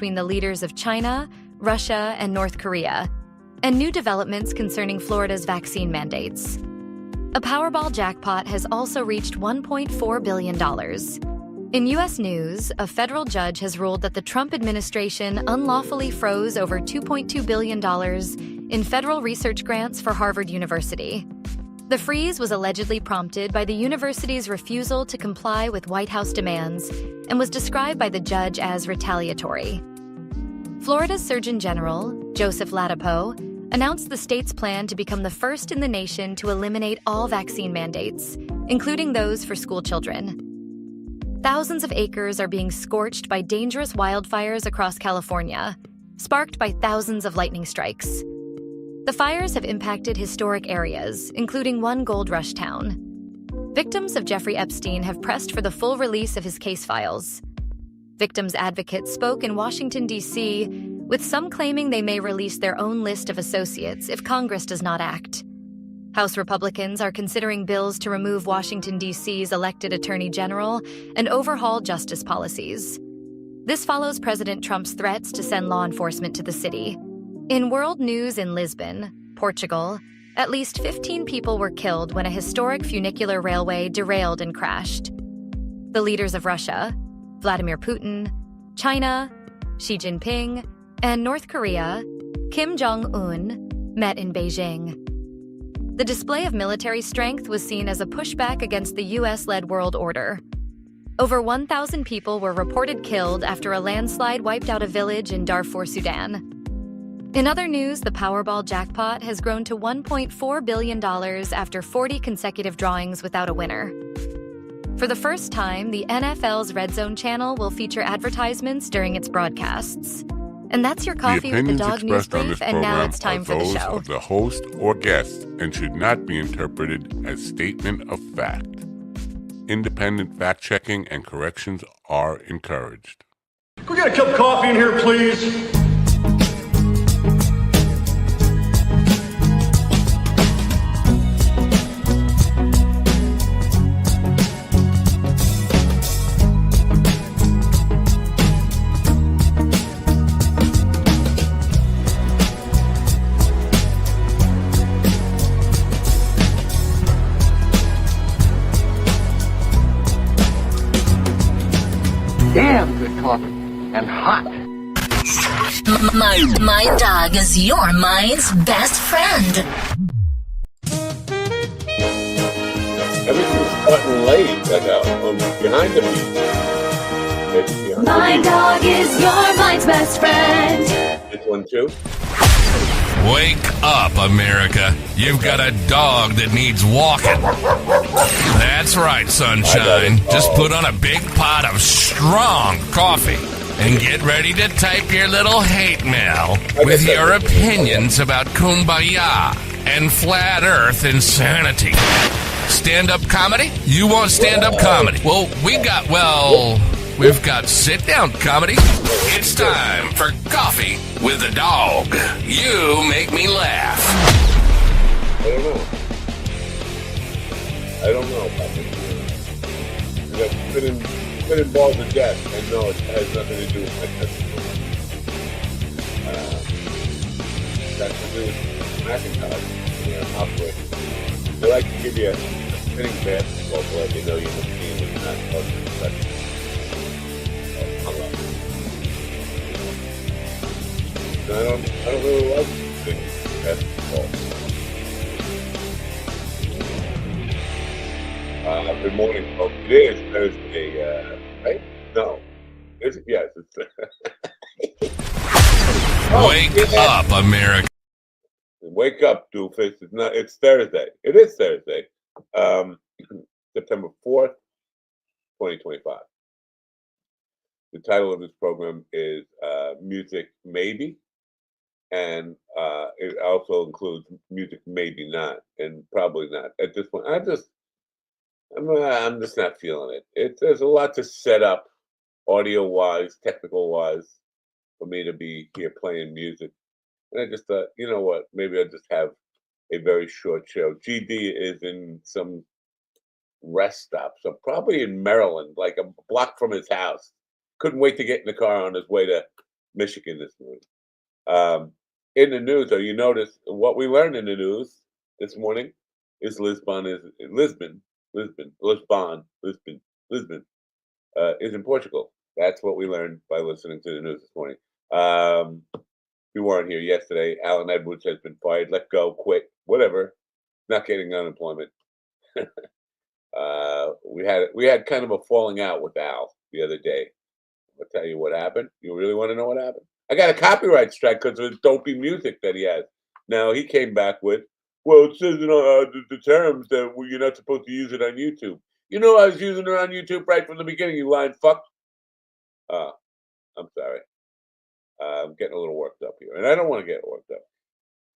between the leaders of China, Russia, and North Korea, and new developments concerning Florida's vaccine mandates. A Powerball jackpot has also reached $1.4 billion. In U.S. news, a federal judge has ruled that the Trump administration unlawfully froze over $2.2 billion in federal research grants for Harvard University. The freeze was allegedly prompted by the university's refusal to comply with White House demands and was described by the judge as retaliatory. Florida's Surgeon General, Joseph Ladapo, announced the state's plan to become the first in the nation to eliminate all vaccine mandates, including those for school children. Thousands of acres are being scorched by dangerous wildfires across California, sparked by thousands of lightning strikes. The fires have impacted historic areas, including one gold rush town. Victims of Jeffrey Epstein have pressed for the full release of his case files. Victims' advocates spoke in Washington, D.C., with some claiming they may release their own list of associates if Congress does not act. House Republicans are considering bills to remove Washington, D.C.'s elected attorney general and overhaul justice policies. This follows President Trump's threats to send law enforcement to the city. In world news, in Lisbon, Portugal, at least 15 people were killed when a historic funicular railway derailed and crashed. The leaders of Russia, Vladimir Putin, China, Xi Jinping, and North Korea, Kim Jong-un, met in Beijing. The display of military strength was seen as a pushback against the U.S.-led world order. Over 1,000 people were reported killed after a landslide wiped out a village in Darfur, Sudan. In other news, the Powerball jackpot has grown to $1.4 billion after 40 consecutive drawings without a winner. For the first time, the NFL's Red Zone channel will feature advertisements during its broadcasts. And that's your Coffee with the Dog news brief, and now it's time for the show. Of the host or guest and should not be interpreted as statement of fact. Independent fact-checking and corrections are encouraged. Can we get a cup of coffee in here, please? Damn good coffee and hot. My dog is your mind's best friend. Everything's starting late, like behind the beat. My dog is your mind's best friend. This one too. Wake up, America. You've got a dog that needs walking. That's right, sunshine. Just put on a big pot of strong coffee and get ready to type your little hate mail with your opinions about kumbaya and flat earth insanity. Stand-up comedy? You want stand-up comedy? Well, we've got sit-down comedy. It's time for Coffee with the Dog. You make me laugh. I don't know. I've been involved in death, and no, it has nothing to do with my testimony. That's to do with Macintosh, operation. They like to give you a spinning basketball to let you know you're the team and not part of the section. I don't really like spinning basketball. Good morning, folks. It is Thursday, right? No. Yes, it's Wake up, America. Wake up, doofus. It's Thursday. It is Thursday. September 4th, 2025. The title of this program is Music Maybe. And it also includes Music Maybe Not, and probably not. At this point, I'm just not feeling it. There's a lot to set up, audio-wise, technical-wise, for me to be here playing music. And I just thought, you know what? Maybe I'll just have a very short show. GD is in some rest stop, so probably in Maryland, like a block from his house. Couldn't wait to get in the car on his way to Michigan this morning. In the news, though, you notice what we learned in the news this morning is Lisbon is in Portugal. That's what we learned by listening to the news this morning. We weren't here yesterday. Alan Edwards has been fired, let go, quit, whatever. Not getting unemployment. We had kind of a falling out with Al the other day. I'll tell you what happened. You really want to know what happened? I got a copyright strike because of the dopey music that he has. Now he came back with, well, it says in the terms that you're not supposed to use it on YouTube. You know I was using it on YouTube right from the beginning, you lying fuck. I'm sorry. I'm getting a little worked up here, and I don't want to get worked up.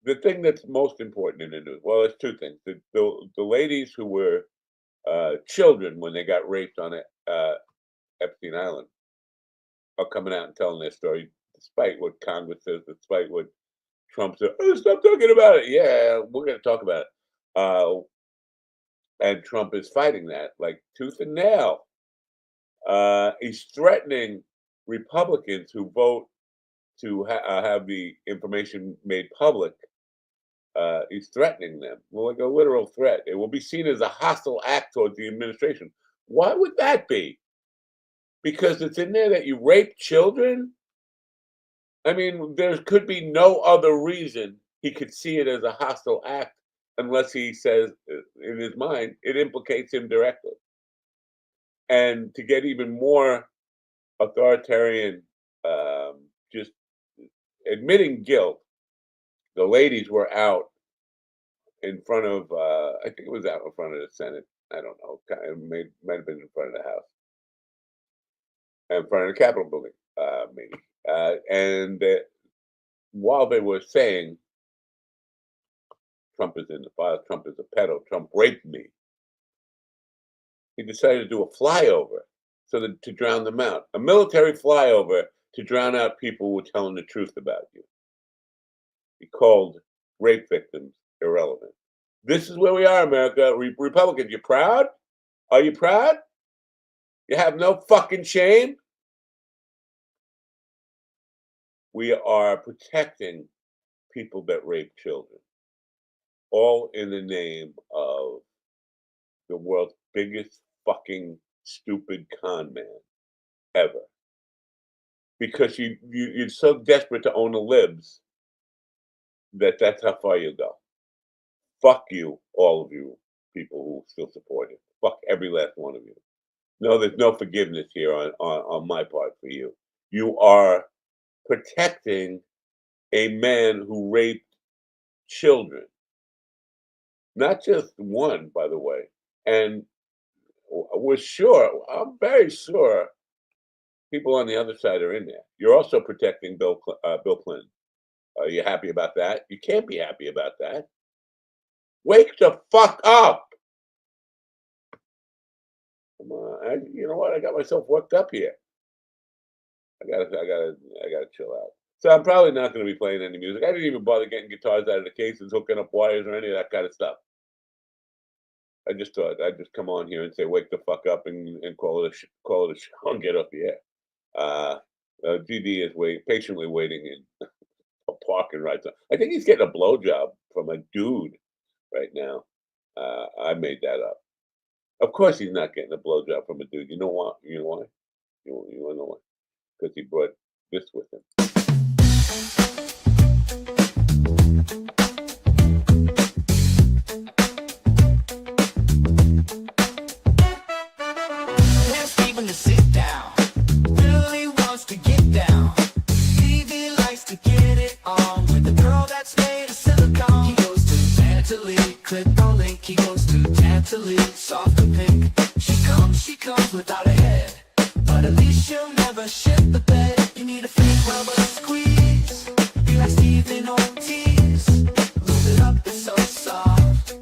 The thing that's most important in the news, well, it's two things. The ladies who were children when they got raped on Epstein Island are coming out and telling their story, despite what Congress says, despite what Trump said. Oh, stop talking about it. Yeah, we're going to talk about it. And Trump is fighting that like tooth and nail. He's threatening Republicans who vote to have the information made public. He's threatening them, well, like a literal threat. It will be seen as a hostile act towards the administration. Why would that be? Because it's in there that you rape children? I mean, there could be no other reason he could see it as a hostile act unless he says in his mind it implicates him directly. And to get even more authoritarian, just admitting guilt, the ladies were out in front of, I think it was out in front of the Senate. I don't know. It might have been in front of the House. In front of the Capitol building, maybe. And while they were saying, Trump is in the file, Trump is a pedo, Trump raped me, he decided to do a flyover to drown them out. A military flyover to drown out people who were telling the truth about you. He called rape victims irrelevant. This is where we are, America. Republicans, you proud? Are you proud? You have no fucking shame? We are protecting people that rape children, all in the name of the world's biggest fucking stupid con man ever. Because you're so desperate to own the libs that's how far you go. Fuck you, all of you people who still support it. Fuck every last one of you. No, there's no forgiveness here on my part for you. You are protecting a man who raped children. Not just one, by the way. And I'm very sure people on the other side are in there. You're also protecting Bill Clinton. Are you happy about that? You can't be happy about that. Wake the fuck up. Come on. You know what? I got myself worked up here. I gotta chill out. So I'm probably not going to be playing any music. I didn't even bother getting guitars out of the cases, hooking up wires, or any of that kind of stuff. I just thought I'd just come on here and say, "Wake the fuck up," and call it a show and get off the air. GD is patiently waiting in a parking right now. I think he's getting a blowjob from a dude right now. I made that up. Of course, he's not getting a blowjob from a dude. You know what? You know why? You want to know why? Because he brought this with him. Steven to sit down. Billy wants to get down. Stevie likes to get it on with the girl that's made of silicone. He goes to Chantilly, click on link. He goes to Chantilly, soft and pink. She comes without a head, but at least she'll never shit the bed. You need a fake rubber squeeze. Be like Stephen Ortiz. Lube it up, it's so soft.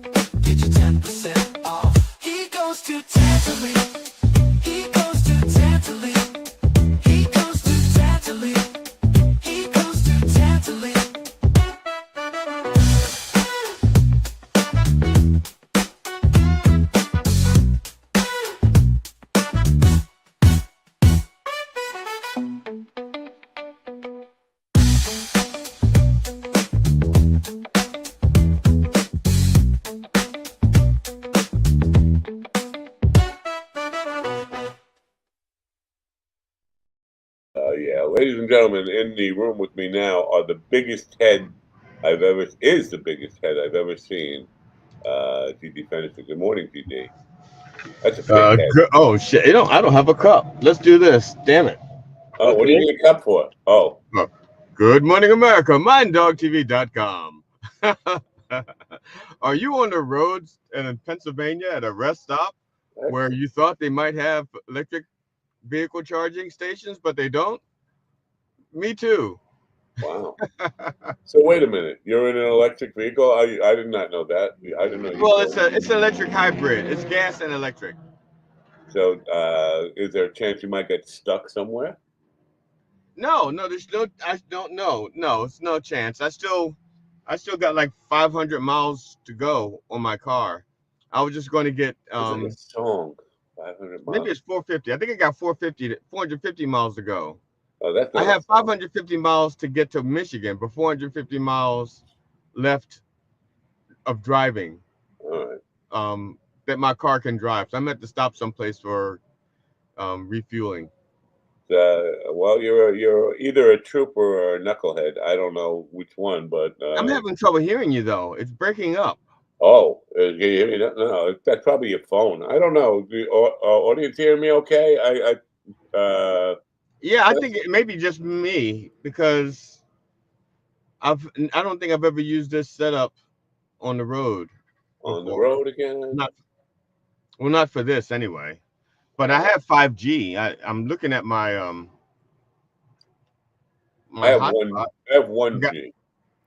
Get you 10% off. He goes to Chantilly. He goes to Chantilly. He goes to Chantilly. He goes to Chantilly. Yeah, ladies and gentlemen, in the room with me now are the biggest head is the biggest head I've ever seen. GD Fennerson. Good morning, GD. That's a big head. Oh shit! I don't have a cup. Let's do this. Damn it. Oh, what do you need a cup for? Oh, Oh, good morning, America. MindDogTV.com. Are you on the roads and in Pennsylvania at a rest stop where you thought they might have electric vehicle charging stations, but they don't? Me too. wow. So wait a minute. You're in an electric vehicle? I did not know that. I didn't know you. Well, it's an electric hybrid. It's gas and electric. So is there a chance you might get stuck somewhere? No, there's no. I don't know. No, it's no chance. I still got like 500 miles to go on my car. I was just going to get It's like a song. 500 miles. maybe it's 450. I think I got 450 miles to go. Oh, that's not I have 550 miles to get to Michigan, but 450 miles left of driving. All right. That my car can drive. So I'm at to stop someplace for refueling. Well, you're either a trooper or a knucklehead. I don't know which one, but I'm having trouble hearing you though. It's breaking up. Oh, can you hear me? No, that's probably your phone. I don't know. The audience hearing me okay? Yeah, I think it may be just me because I don't think I've ever used this setup on the road. On the before. road again? Not for this anyway. But I have 5G. I'm looking at my I have one G.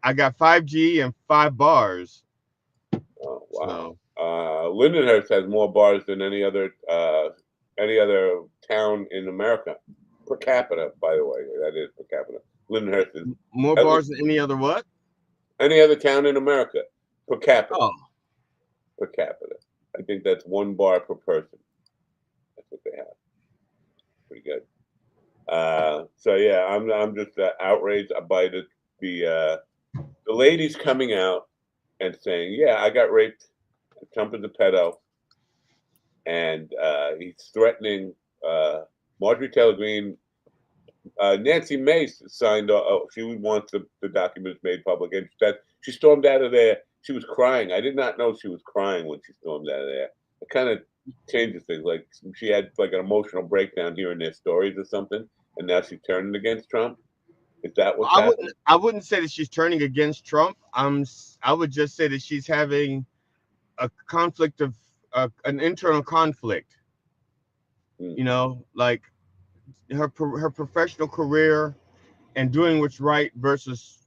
I got 5G and 5 bars. Oh wow. So. Lindenhurst has more bars than any other town in America per capita. By the way, that is per capita. Lindenhurst is more bars than any other what? Any other town in America per capita. Oh. Per capita. I think that's 1 bar per person. That's what they have. Pretty good. So yeah, I'm just outraged by the ladies coming out and saying, yeah, I got raped. Trump is a pedo, and he's threatening Marjorie Taylor Greene. Nancy Mace signed. She wants the documents made public, and she stormed out of there. She was crying. I did not know she was crying when she stormed out of there. It kind of changes things. Like she had like an emotional breakdown hearing their stories or something, and now she's turning against Trump. Is that what's happening? I wouldn't say that she's turning against Trump. I would just say that she's having a conflict of an internal conflict. You know, like her professional career and doing what's right versus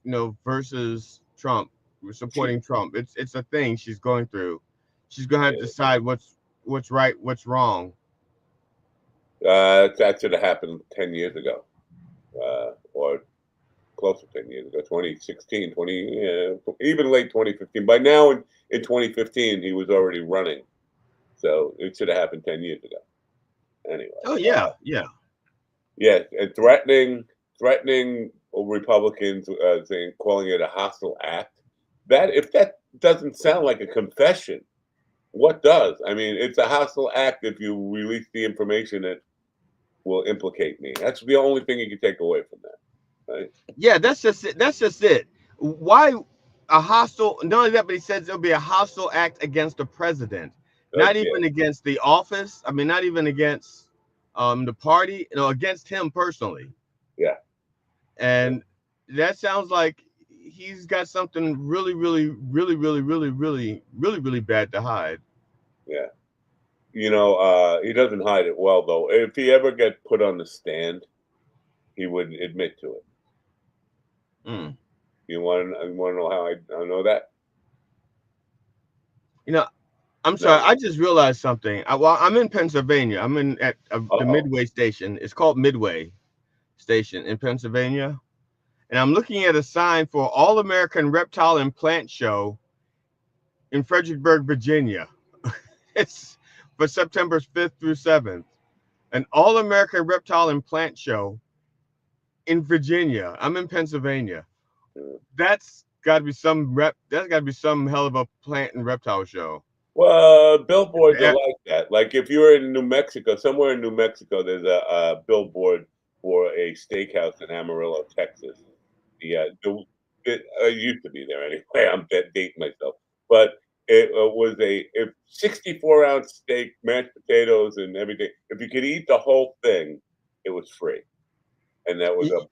Trump, supporting Trump. It's a thing she's going through. She's gonna have to decide what's right, what's wrong. That should have happened 10 years ago, or close to 10 years ago, 2016, even late 2015. By now, in 2015, he was already running. So it should have happened 10 years ago. Anyway. Oh, yeah, yeah. Yes, and threatening Republicans, calling it a hostile act. If that doesn't sound like a confession, what does? I mean, it's a hostile act if you release the information that will implicate me. That's the only thing you can take away from that, right? Yeah, that's just it. Why a hostile? Not only that, but he says there'll be a hostile act against the president, not even against the office. I mean, not even against the party. Against him personally. Yeah, and that sounds like he's got something really bad to hide. Yeah. He doesn't hide it well, though. If he ever gets put on the stand, he would admit to it. You want to know how I know that? I'm sorry. I just realized something. I'm in Pennsylvania. I'm at the Midway station. It's called Midway Station in Pennsylvania. And I'm looking at a sign for All American Reptile and Plant Show in Fredericksburg, Virginia. It's for September 5th through 7th. An All American Reptile and Plant Show in Virginia. I'm in Pennsylvania. That's got to be some hell of a plant and reptile show. Well, billboards are like that. Like if you're in New Mexico, somewhere in New Mexico, there's a billboard for a steakhouse in Amarillo, Texas. It used to be there anyway. I'm dating myself, but it was a 64-ounce steak, mashed potatoes, and everything. If you could eat the whole thing, it was free, and that was up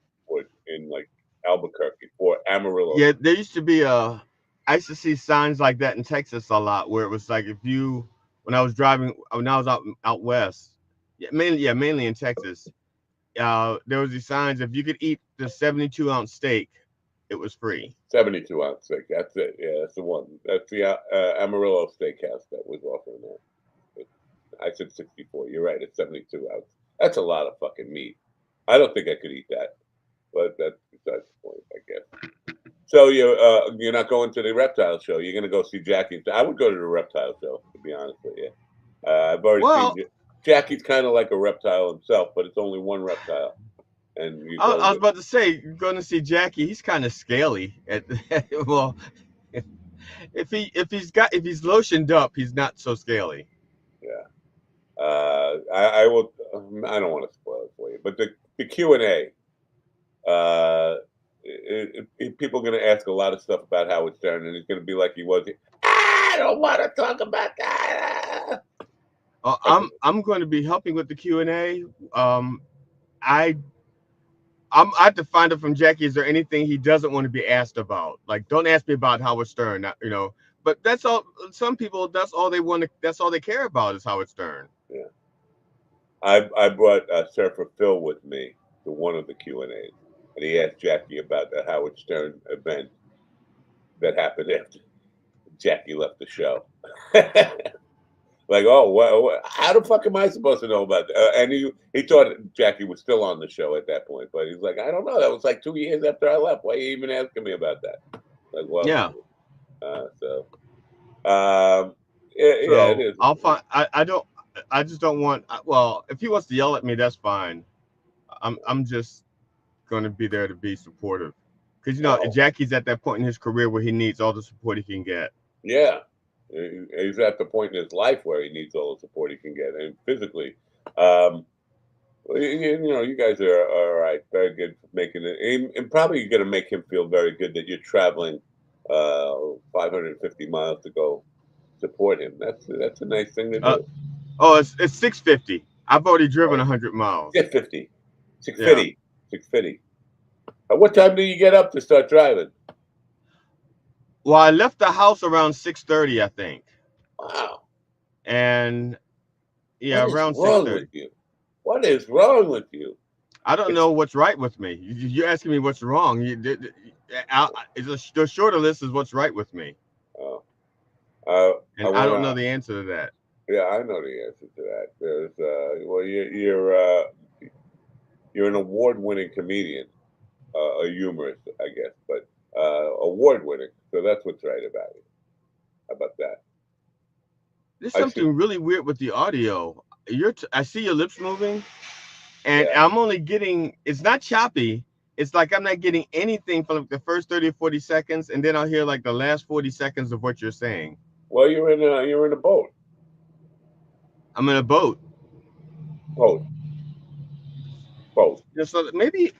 in like Albuquerque for Amarillo. Yeah, there used to be I used to see signs like that in Texas a lot, where it was like when I was out west, mainly in Texas, there was these signs if you could eat the 72-ounce steak, it was free. 72-ounce steak. That's it. Yeah, that's the one. That's the Amarillo Steakhouse that was offering that. I said 64. You're right. It's 72 ounce. That's a lot of fucking meat. I don't think I could eat that, but that's besides the point, I guess. So you're not going to the reptile show. You're going to go see Jackie. I would go to the reptile show, to be honest with you. I've already seen Jackie's kind of like a reptile himself, but it's only one reptile. And I was about to say, going to see Jackie, he's kind of scaly. Well, if he's lotioned up, he's not so scaly. Yeah. I will. I don't want to spoil it for you, but the Q&A. People are going to ask a lot of stuff about Howard Stern, and he's going to be like he was. I don't want to talk about that. I'm going to be helping with the Q&A. I have to find out from Jackie, is there anything he doesn't want to be asked about? Like, don't ask me about Howard Stern, But that's all. Some people, that's all they want to. That's all they care about is Howard Stern. Yeah. I brought Surfer Phil with me to one of the Q&As, and he asked Jackie about the Howard Stern event that happened after Jackie left the show. Like, how the fuck am I supposed to know about that? And he thought Jackie was still on the show at that point, but he's like, I don't know. That was like 2 years after I left. Why are you even asking me about that? Like, well, yeah. It is. I'll find. I just don't want. Well, if he wants to yell at me, that's fine. I'm just going to be there to be supportive, because Jackie's at that point in his career where he needs all the support he can get. Yeah. He's at the point in his life where he needs all the support he can get, and physically, you guys are all right, very good for making it, and probably going to make him feel very good that you're traveling 550 miles to go support him. That's a nice thing to do. It's 650. I've already driven 100 miles. 650. 650. At what time do you get up to start driving? Well, I left the house around 6:30, I think. Wow. And around 6:30. What is wrong with you? I don't know what's right with me. You're asking me what's wrong. The shorter list is what's right with me. And I don't know the answer to that. Yeah, I know the answer to that. There's you're an award-winning comedian, a humorist, I guess, but award-winning. So that's what's right about it. How about that? There's something really weird with the audio. I see your lips moving, and I'm only getting. It's not choppy. It's like I'm not getting anything for like the first 30 or 40 seconds, and then I'll hear like the last 40 seconds of what you're saying. Well, you're in a boat. I'm in a boat. Boat. Yeah, so maybe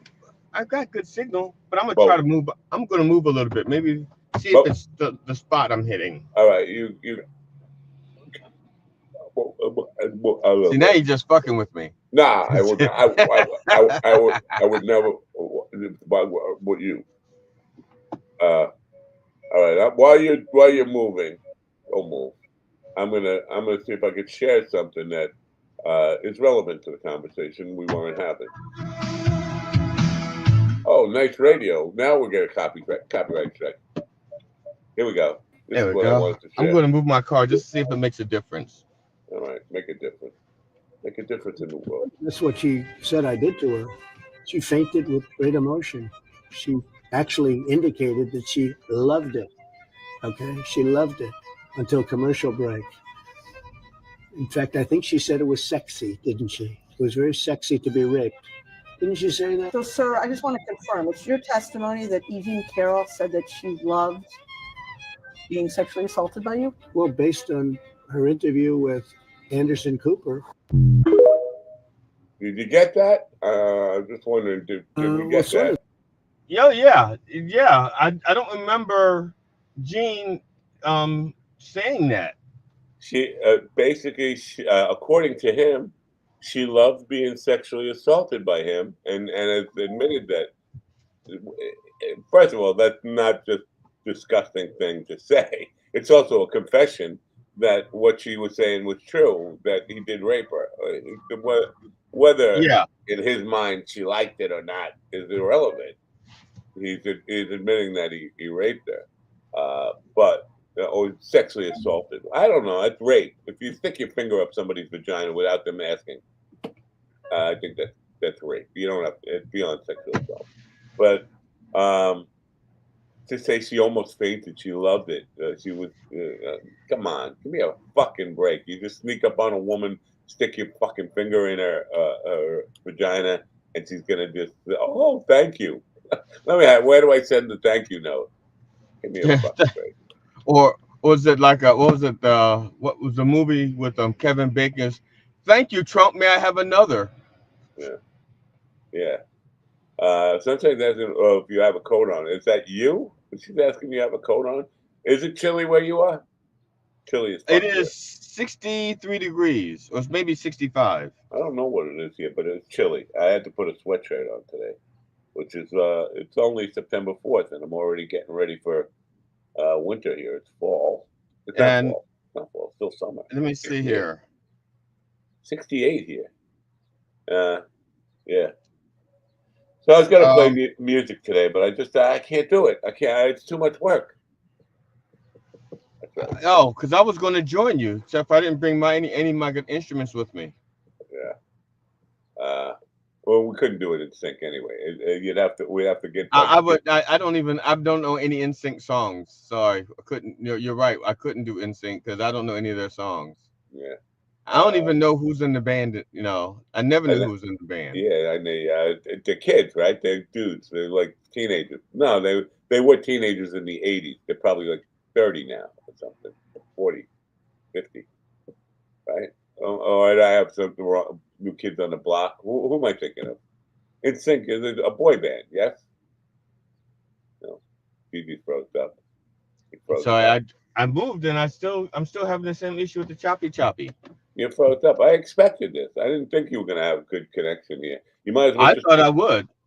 I've got good signal, but I'm gonna try to move. I'm gonna move a little bit. Maybe see if it's the spot I'm hitting. All right, you. See, now you're just fucking with me. Nah, I would never. With you. All right. While you're moving, don't move. I'm gonna see if I could share something that is relevant to the conversation we weren't having. Oh, nice radio. Now we'll get a copyright strike. Here we go. There we go. I'm going to move my car just to see if it makes a difference. All right, make a difference. Make a difference in the world. That's what she said I did to her. She fainted with great emotion. She actually indicated that she loved it. Okay, she loved it until commercial break. In fact, I think she said it was sexy, didn't she? It was very sexy to be raped. Didn't you say that? So, sir, I just want to confirm. It's your testimony that Evie Carroll said that she loved being sexually assaulted by you? Well, based on her interview with Anderson Cooper. Did you get that? I'm just wondering, did we get sort that? of. Yeah. I don't remember Gene saying that. She basically, according to him, she loved being sexually assaulted by him, and has admitted that. First of all, that's not just disgusting thing to say. It's also a confession that what she was saying was true, that he did rape her. Whether Yeah. in his mind she liked it or not is irrelevant. He's admitting that he raped her, but or sexually assaulted. I don't know. It's rape. If you stick your finger up somebody's vagina without them asking, I think that's rape. You don't have it's beyond sexual assault. But to say she almost fainted, she loved it. She was, come on, give me a fucking break. You just sneak up on a woman, stick your fucking finger in her vagina, and she's gonna just, oh, thank you. Where do I send the thank you note? Give me a fucking break. Or was it like what was it? What was the movie with Kevin Bacon's? Thank you, Trump. May I have another? Yeah, yeah. Sometimes that's if you have a coat on. Is that you? She's asking you have a coat on. Is it chilly where you are? Chilly as fuck. It is 63 degrees, or it's maybe 65. I don't know what it is here, but it's chilly. I had to put a sweatshirt on today, which is it's only September 4th, and I'm already getting ready for winter here. It's fall. It's not And fall. It's not fall. It's still summer. let me see here. 68 here. Yeah. So I was gonna play music today, but I can't do it. I can't. It's too much work. Oh, because I was going to join you, except I didn't bring any of my good instruments with me. Yeah. Well, we couldn't do it in sync anyway. We'd have to get. I don't know any NSYNC songs. Sorry, I couldn't. You're right. I couldn't do NSYNC because I don't know any of their songs. Yeah. I don't even know who's in the band. I never knew who was in the band. Yeah, and they're kids, right? They're dudes. They're like teenagers. No, they were teenagers in the 80s. They're probably like 30 now or something, 40, 50, right? Oh, I have some new kids on the block. Who am I thinking of? NSYNC is a boy band, yes? No, he froze up. So I moved and I'm still having the same issue with the choppy. You froze up. I expected this. I didn't think you were going to have a good connection here. You might as well.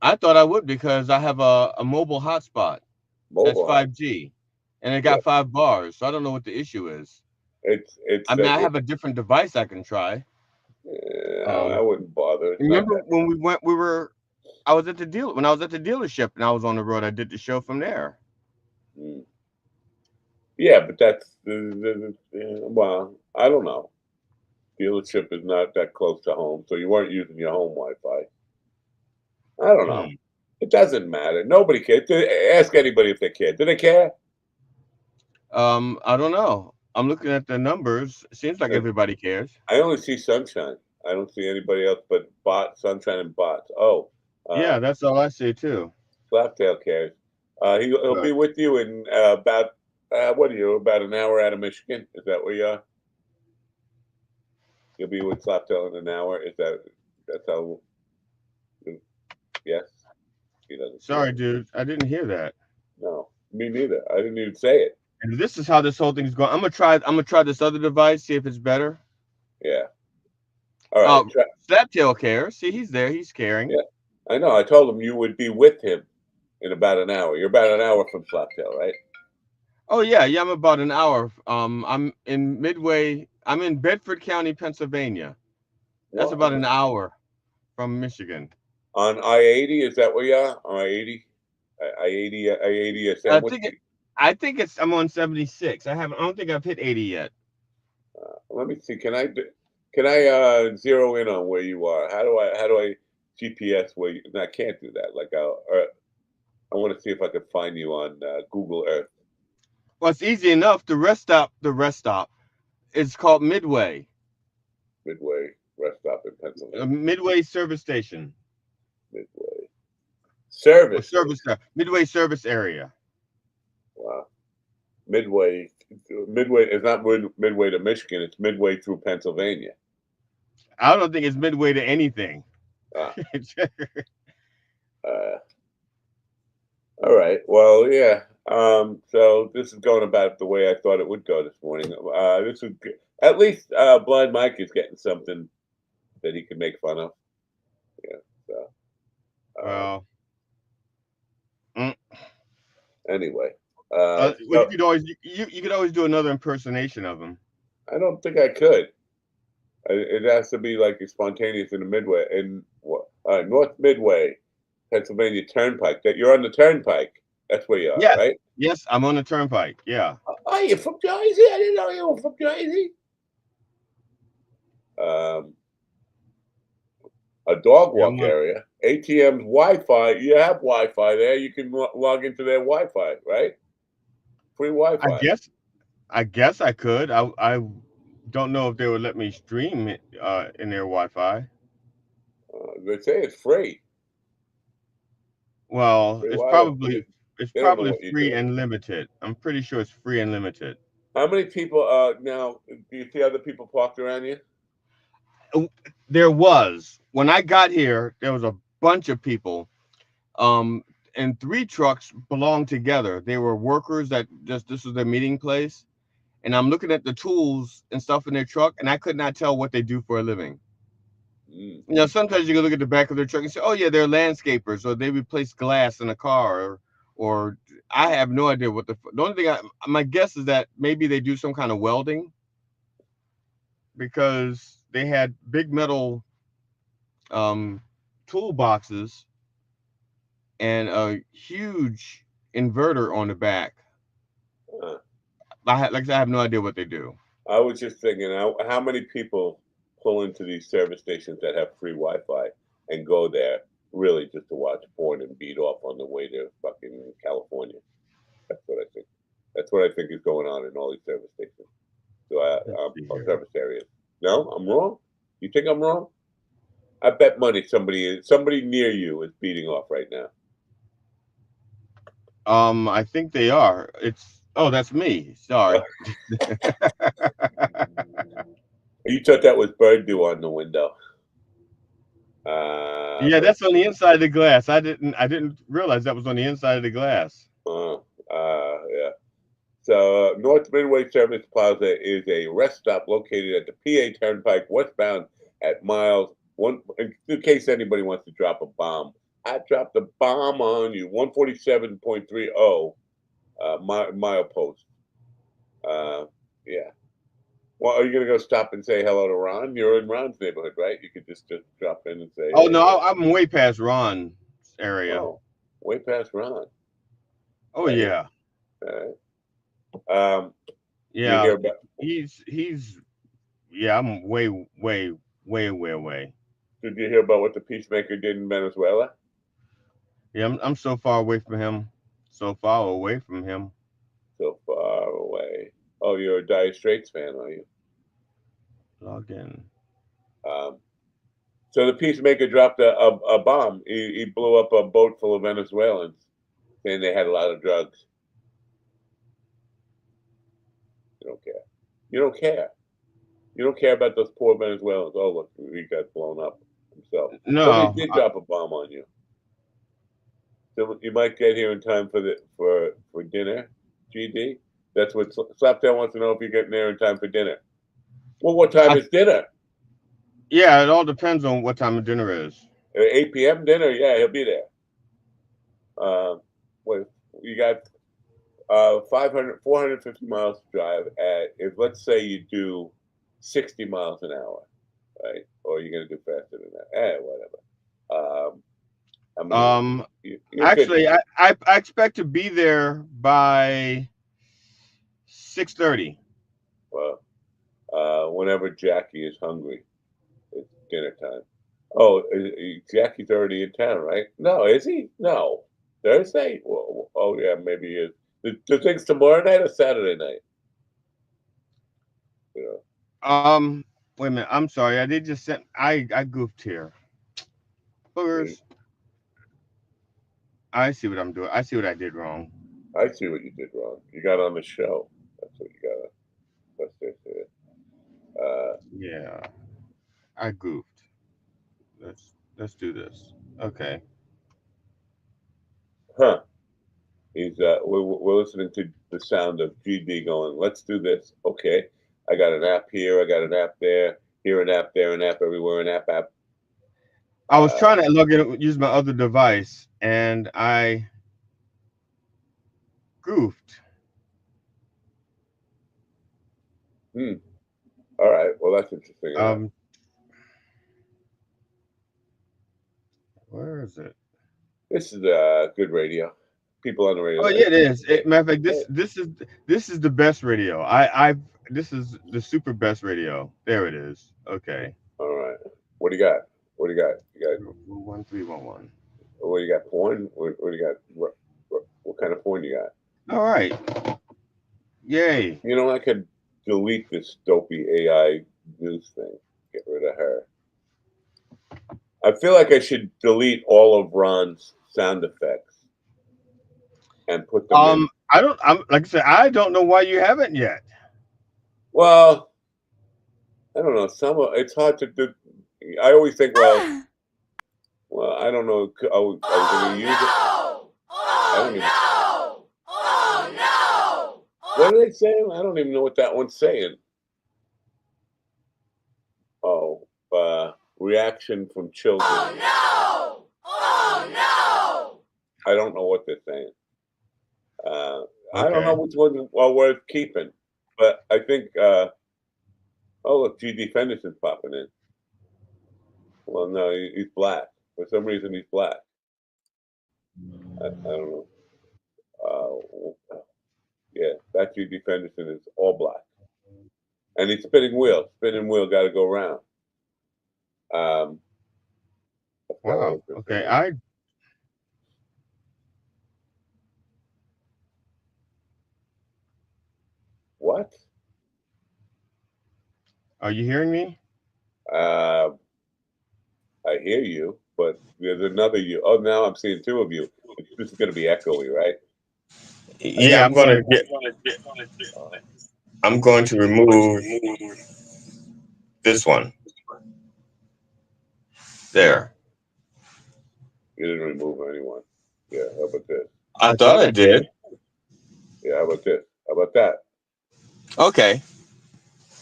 I thought I would because I have a mobile hotspot. That's 5G, and it got 5 bars. So I don't know what the issue is. I have a different device I can try. I wouldn't bother. Remember when I was at the dealership and I was on the road. I did the show from there. Yeah, but that's well, I don't know. Dealership is not that close to home, so you weren't using your home Wi-Fi. I don't know. It doesn't matter. Nobody cares. Ask anybody if they care. Do they care? I don't know. I'm looking at the numbers. It seems like everybody cares. I only see Sunshine. I don't see anybody else but Sunshine and Bots. Oh. Yeah, that's all I see too. Slaptail cares. He'll be with you in about what are you? About an hour out of Michigan? Is that where you are? You'll be with Slaptail in an hour. That's how? Yes. He doesn't. Sorry, dude. I didn't hear that. No, me neither. I didn't even say it. And this is how this whole thing's going. I'm gonna try this other device, see if it's better. Yeah. All right. Slaptail cares. See, he's there. He's caring. Yeah, I know. I told him you would be with him in about an hour. You're about an hour from Slaptail, right? Oh yeah. I'm about an hour. I'm in Midway. I'm in Bedford County, Pennsylvania. That's about an hour from Michigan. On I-80, is that where you are? On I-80? I-80 I think I'm on 76. I don't think I've hit 80 yet. Let me see. Can I zero in on where you are? How do I GPS where you? No, I can't do that. Like I want to see if I could find you on Google Earth. Well, it's easy enough. The rest stop. It's called Midway. Midway rest stop in Pennsylvania. Midway service station. Midway service. Midway service area. Wow. Midway is not midway to Michigan. It's midway through Pennsylvania. I don't think it's midway to anything. Ah. All right. Well, yeah. So this is going about the way I thought it would go this morning. This would at least Blind Mike is getting something that he can make fun of. Yeah. So. Well. Anyway. Well, you could always you could always do another impersonation of him. I don't think I could. It has to be like spontaneous in the Midway in North Midway, Pennsylvania Turnpike. That you're on the Turnpike. That's where you are, Yes, right? yes, I'm on the Turnpike. Yeah. Oh, you're from Jersey? I didn't know you were from Jersey. A dog walk area, ATM's Wi-Fi. You have Wi-Fi there. You can log into their Wi-Fi, right? Free Wi-Fi. I guess I could. I don't know if they would let me stream it in their Wi-Fi. They say it's free. Well, Free it's Wi-Fi. probably free and limited. I'm pretty sure it's free and limited. How many people now do you see other people parked around you? There was. When I got here, there was a bunch of people. And 3 trucks belonged together. They were workers that this was their meeting place. And I'm looking at the tools and stuff in their truck, and I could not tell what they do for a living. You know, sometimes you can look at the back of their truck and say, "Oh yeah, they're landscapers, or they replace glass in a car," or I have no idea what the only thing. My guess is that maybe they do some kind of welding, because they had big metal toolboxes and a huge inverter on the back. I have no idea what they do. I was just thinking, how many people pull into these service stations that have free Wi-Fi and go there really just to watch porn and beat off on the way to fucking California? That's what I think. That's what I think is going on in all these service stations. So service areas. No, I'm wrong. You think I'm wrong? I bet money somebody near you is beating off right now. I think they are. That's me. Sorry. You thought that was bird dew on the window. Yeah, that's on the inside of the glass. I didn't realize that was on the inside of the glass. Yeah. So North Midway Service Plaza is a rest stop located at the PA Turnpike westbound at miles 1. In case anybody wants to drop a bomb, I dropped a bomb on you. 147.30 mile post. Yeah. Well, are you gonna go stop and say hello to Ron? You're in Ron's neighborhood, right? You could just drop in and say. Oh, hey. No, I'm way past Ron's area. Oh, way past Ron. Oh yeah. Yeah. You hear about, he's yeah. I'm way. Did you hear about what the peacemaker did in Venezuela? Yeah, I'm so far away from him. So far away from him. So far away. Oh, you're a Dire Straits fan, are you? Log in. So the peacemaker dropped a bomb. He blew up a boat full of Venezuelans, saying they had a lot of drugs. You don't care. You don't care. You don't care about those poor Venezuelans. Oh, look, he got blown up himself. No, somebody did drop a bomb on you. So you might get here in time for dinner, GD. That's what Slaptail wants to know, if you're getting there in time for dinner. Well, what time is dinner? Yeah, it all depends on what time of dinner is. 8 p.m. dinner? Yeah, he'll be there. What you got? 450 miles to drive at. If let's say you do 60 miles an hour, right? Or you're gonna do faster than that? Whatever. Actually, I expect to be there by 6:30. Well, whenever Jackie is hungry, it's dinner time. Oh, Jackie's already in town, right? No, is he? No, Thursday. Well, oh yeah, maybe he is. The thing's tomorrow night or Saturday night? Yeah. Wait a minute. I'm sorry. I did just send. I goofed here. Boogers. I see what I'm doing. I see what I did wrong. I see what you did wrong. You got on the show. That's what you got. Yeah, I goofed. Let's do this. Okay. Huh. We're listening to the sound of GD going, let's do this. Okay. I got an app here. I got an app there. Here an app, there an app, everywhere an app. I was trying to log in, use my other device, and I goofed. All right. Well, that's interesting enough. Where is it? This is good radio. People on the radio. Oh yeah, it is. Matter of fact, this is the best radio. This is the super best radio. There it is. Okay. All right. What do you got? What do you got? You got 1311. what do you got? Porn? What do you got? What kind of porn you got? All right. Yay. You know, I could delete this dopey AI news thing. Get rid of her. I feel like I should delete all of Ron's sound effects and put them in. I'm like I said, I don't know why you haven't yet. Well, I don't know. It's hard to do. I always think, well, I don't know. I was going to use it. I don't even. What are they saying? I don't even know what that one's saying. Oh, reaction from children. Oh no! I don't know what they're saying. I don't know which ones are worth keeping, but I think. Oh, look, G.D. Fenderson's popping in. Well, no, he's black. For some reason, he's black. I don't know. Yeah, that G.D. Fenderson is all black. And he's spinning wheel. Spinning wheel got to go round. Wow. Okay. What? Are you hearing me? I hear you, but there's another you. Oh, now I'm seeing two of you. This is going to be echoey, right? Yeah, I'm going to remove this one. There. You didn't remove anyone. Yeah, how about this? I thought I did. Yeah, how about this? How about that? Okay.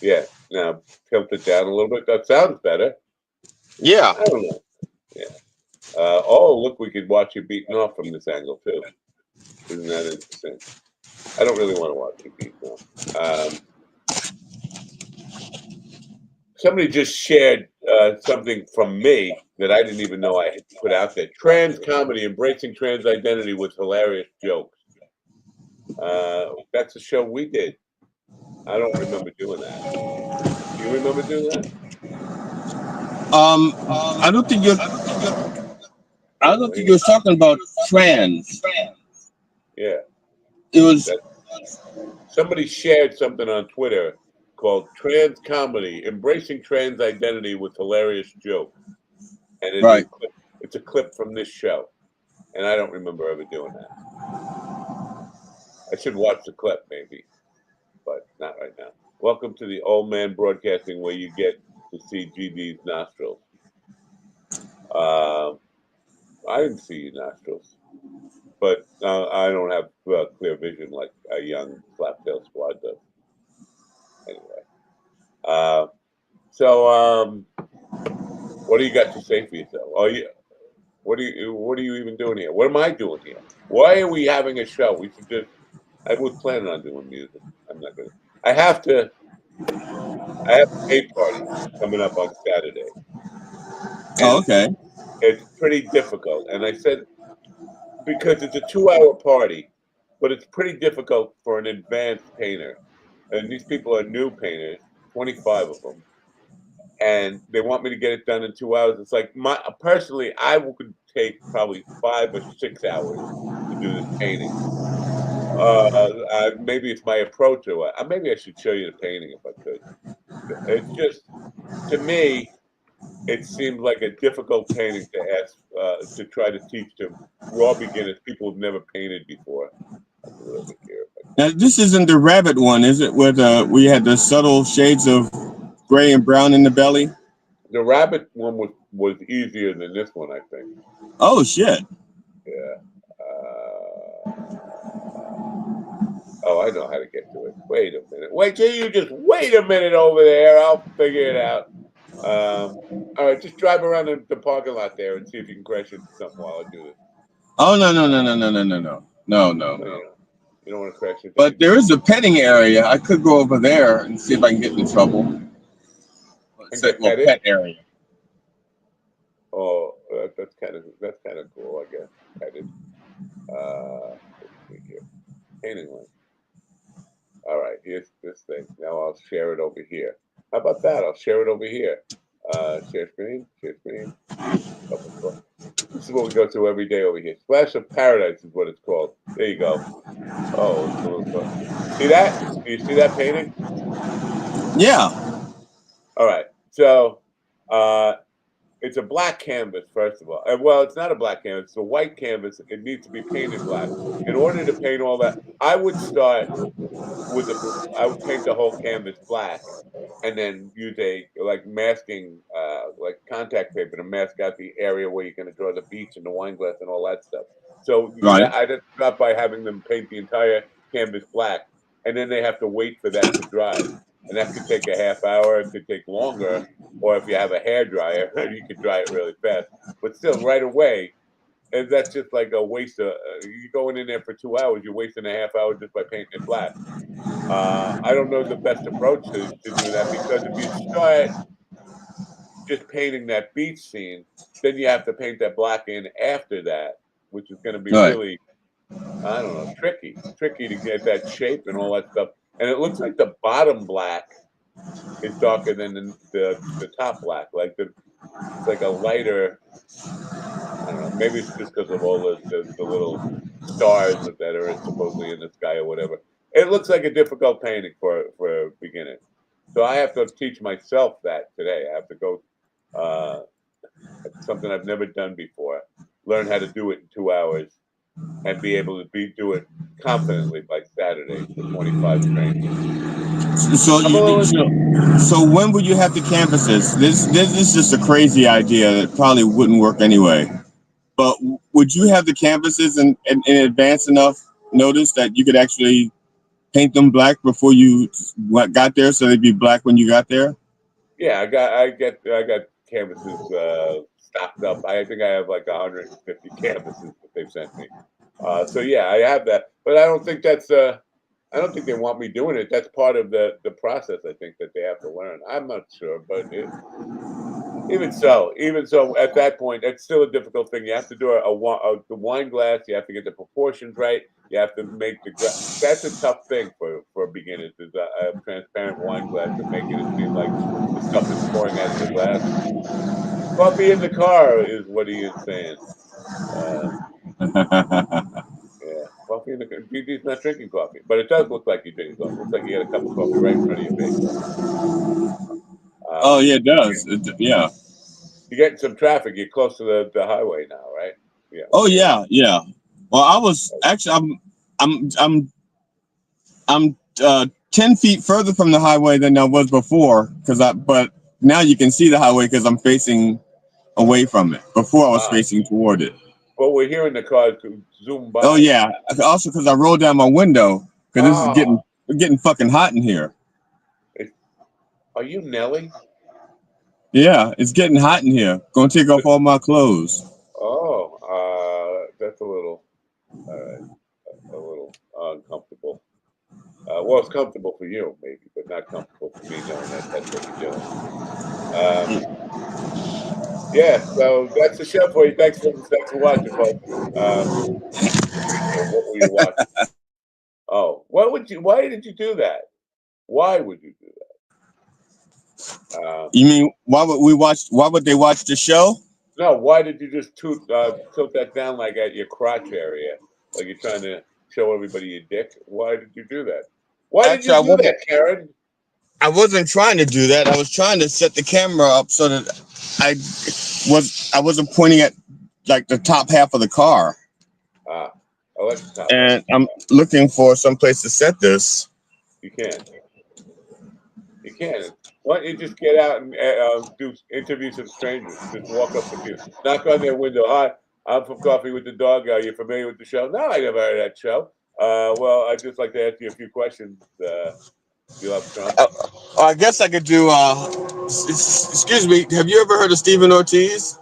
Yeah. Now tilt it down a little bit. That sounds better. Yeah. I don't know. Yeah. Oh, look, we could watch you beaten off from this angle too. Isn't that interesting? I don't really want to watch you beaten off. Somebody just shared something from me that I didn't even know I had put out there. Trans comedy, embracing trans identity with hilarious jokes. That's a show we did. I don't remember doing that. Do you remember doing that? I don't think you're talking about trans. Yeah. It was somebody shared something on Twitter called Trans Comedy, Embracing Trans Identity with Hilarious Jokes. And it's a clip from this show. And I don't remember ever doing that. I should watch the clip maybe, but not right now. Welcome to the Old Man Broadcasting, where you get to see GD's nostrils. I didn't see your nostrils, but I don't have clear vision like a young Flaptail Squad does. Anyway, what do you got to say for yourself? What are you even doing here? What am I doing here? Why are we having a show? We should just. I was planning on doing music. I'm not gonna. I have a party coming up on Saturday. Oh, okay. It's pretty difficult, and I said because it's a 2-hour party, but it's pretty difficult for an advanced painter, and these people are new painters, 25 of them, and they want me to get it done in 2 hours. It's like personally, I would take probably 5 or 6 hours to do this painting. Maybe it's my approach, or maybe I should show you the painting if I could. It's just, to me, it seemed like a difficult painting to ask to try to teach to raw beginners, people who've never painted before. Now, this isn't the rabbit one, is it? Where we had the subtle shades of gray and brown in the belly. The rabbit one was was easier than this one, I think. Oh shit. Yeah. Oh, I know how to get to it. Wait a minute. Wait till you just wait a minute over there. I'll figure it out. All right, just drive around the parking lot there and see if you can crash into something while I do this. Oh no. No. No, you don't want to crash into But anything. there is a petting area. I could go over there and see if I can get in trouble. And get Well, petted? pet area. Oh, that's kind of cool, I guess. Petted. Let's see here. Painting line. All right, here's this thing. Now I'll share it over here. How about that? I'll share it over here. Share screen. This is what we go through every day over here. Splash of Paradise is what it's called. There you go. Oh, it's a little close. See that? Do you see that painting? Yeah. All right. So it's a black canvas, first of all. Well, it's not a black canvas. It's a white canvas. It needs to be painted black. In order to paint all that, I would start with I would paint the whole canvas black, and then use a masking, like contact paper to mask out the area where you're going to draw the beach and the wine glass and all that stuff. So Right. I'd start by having them paint the entire canvas black, and then they have to wait for that to dry, and that could take a half hour. It could take longer, or if you have a hair dryer, you could dry it really fast. But still, right away, and that's just like a waste of. You're going in there for 2 hours. You're wasting a half hour just by painting it black. I don't know the best approach to do that, because if you start just painting that beach scene, then you have to paint that black in after that, which is going to be Right. really, I don't know, tricky to get that shape and all that stuff. And it looks like the bottom black is darker than the top black. It's like a lighter. I don't know. Maybe it's just because of all the little stars that are supposedly in the sky or whatever. It looks like a difficult painting for a beginner. So I have to teach myself that today. I have to go something I've never done before, learn how to do it in 2 hours, and be able to do it confidently by Saturday for 25 training. So when would you have the canvases? This is just a crazy idea that probably wouldn't work anyway. But would you have the canvases in advance enough notice that you could actually paint them black before you got there, so they'd be black when you got there? Yeah, I got canvases stocked up. I think I have like 150 canvases that they've sent me. So yeah, I have that, but I don't think that's I don't think they want me doing it. That's part of the process. I think that they have to learn. I'm not sure, but even so, at that point, it's still a difficult thing. You have to do the wine glass. You have to get the proportions right. You have to make that's a tough thing for beginners. Is a transparent wine glass and making it seem like the stuff is pouring out of the glass. Coffee in the car is what he is saying. Yeah, coffee in the car. DD's not drinking coffee, but it does look like you're drinking coffee. It looks like you had a cup of coffee right in front of your face. Oh yeah, it does. Yeah. You're getting some traffic. You're close to the highway now, right? Yeah. Oh yeah. Well, I was actually I'm 10 feet further from the highway than I was before, but now you can see the highway because I'm facing away from it. Before I was facing toward it. Well, we're hearing the cars zoom by. Oh yeah. Also because I rolled down my window because it's getting fucking hot in here. Are you Nelly? Yeah, it's getting hot in here. Gonna take off all my clothes. Oh, that's a little uncomfortable. Well, it's comfortable for you, maybe, but not comfortable for me knowing that that's what you're doing. Yeah, so that's the show for you. Thanks for watching, folks. What were you watching? Oh, why did you do that? Why would you do that? You mean why would they watch the show? No, why did you just tilt that down like at your crotch area, like you're trying to show everybody your dick? Why did you do that? Why did you do that, Karen? I wasn't trying to do that. I was trying to set the camera up so that I wasn't pointing at like the top half of the car. I like the top. And I'm looking for some place to set this. You can. Why don't you just get out and do interview some strangers? Just walk up to people, knock on their window. Hi, I'm from Coffee with the Dog. Are you familiar with the show? No, I never heard of that show. Well, I'd just like to ask you a few questions. You love Trump? I guess I could do. Excuse me. Have you ever heard of Stephen Ortiz?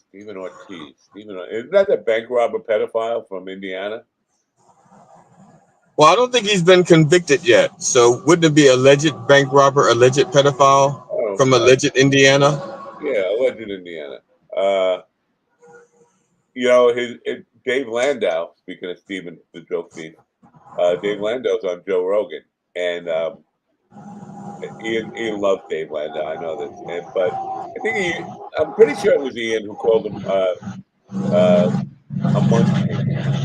Stephen Ortiz. Isn't that the bank robber pedophile from Indiana? Well, I don't think he's been convicted yet. So wouldn't it be alleged bank robber, alleged pedophile Oh, from alleged Indiana? yeah, alleged Indiana. Uh, you know, Dave Landau. Speaking of Stephen, the joke thief, Dave Landau's on Joe Rogan, and Ian loves Dave Landau. I know this, but I think I'm pretty sure it was Ian who called him a munchkin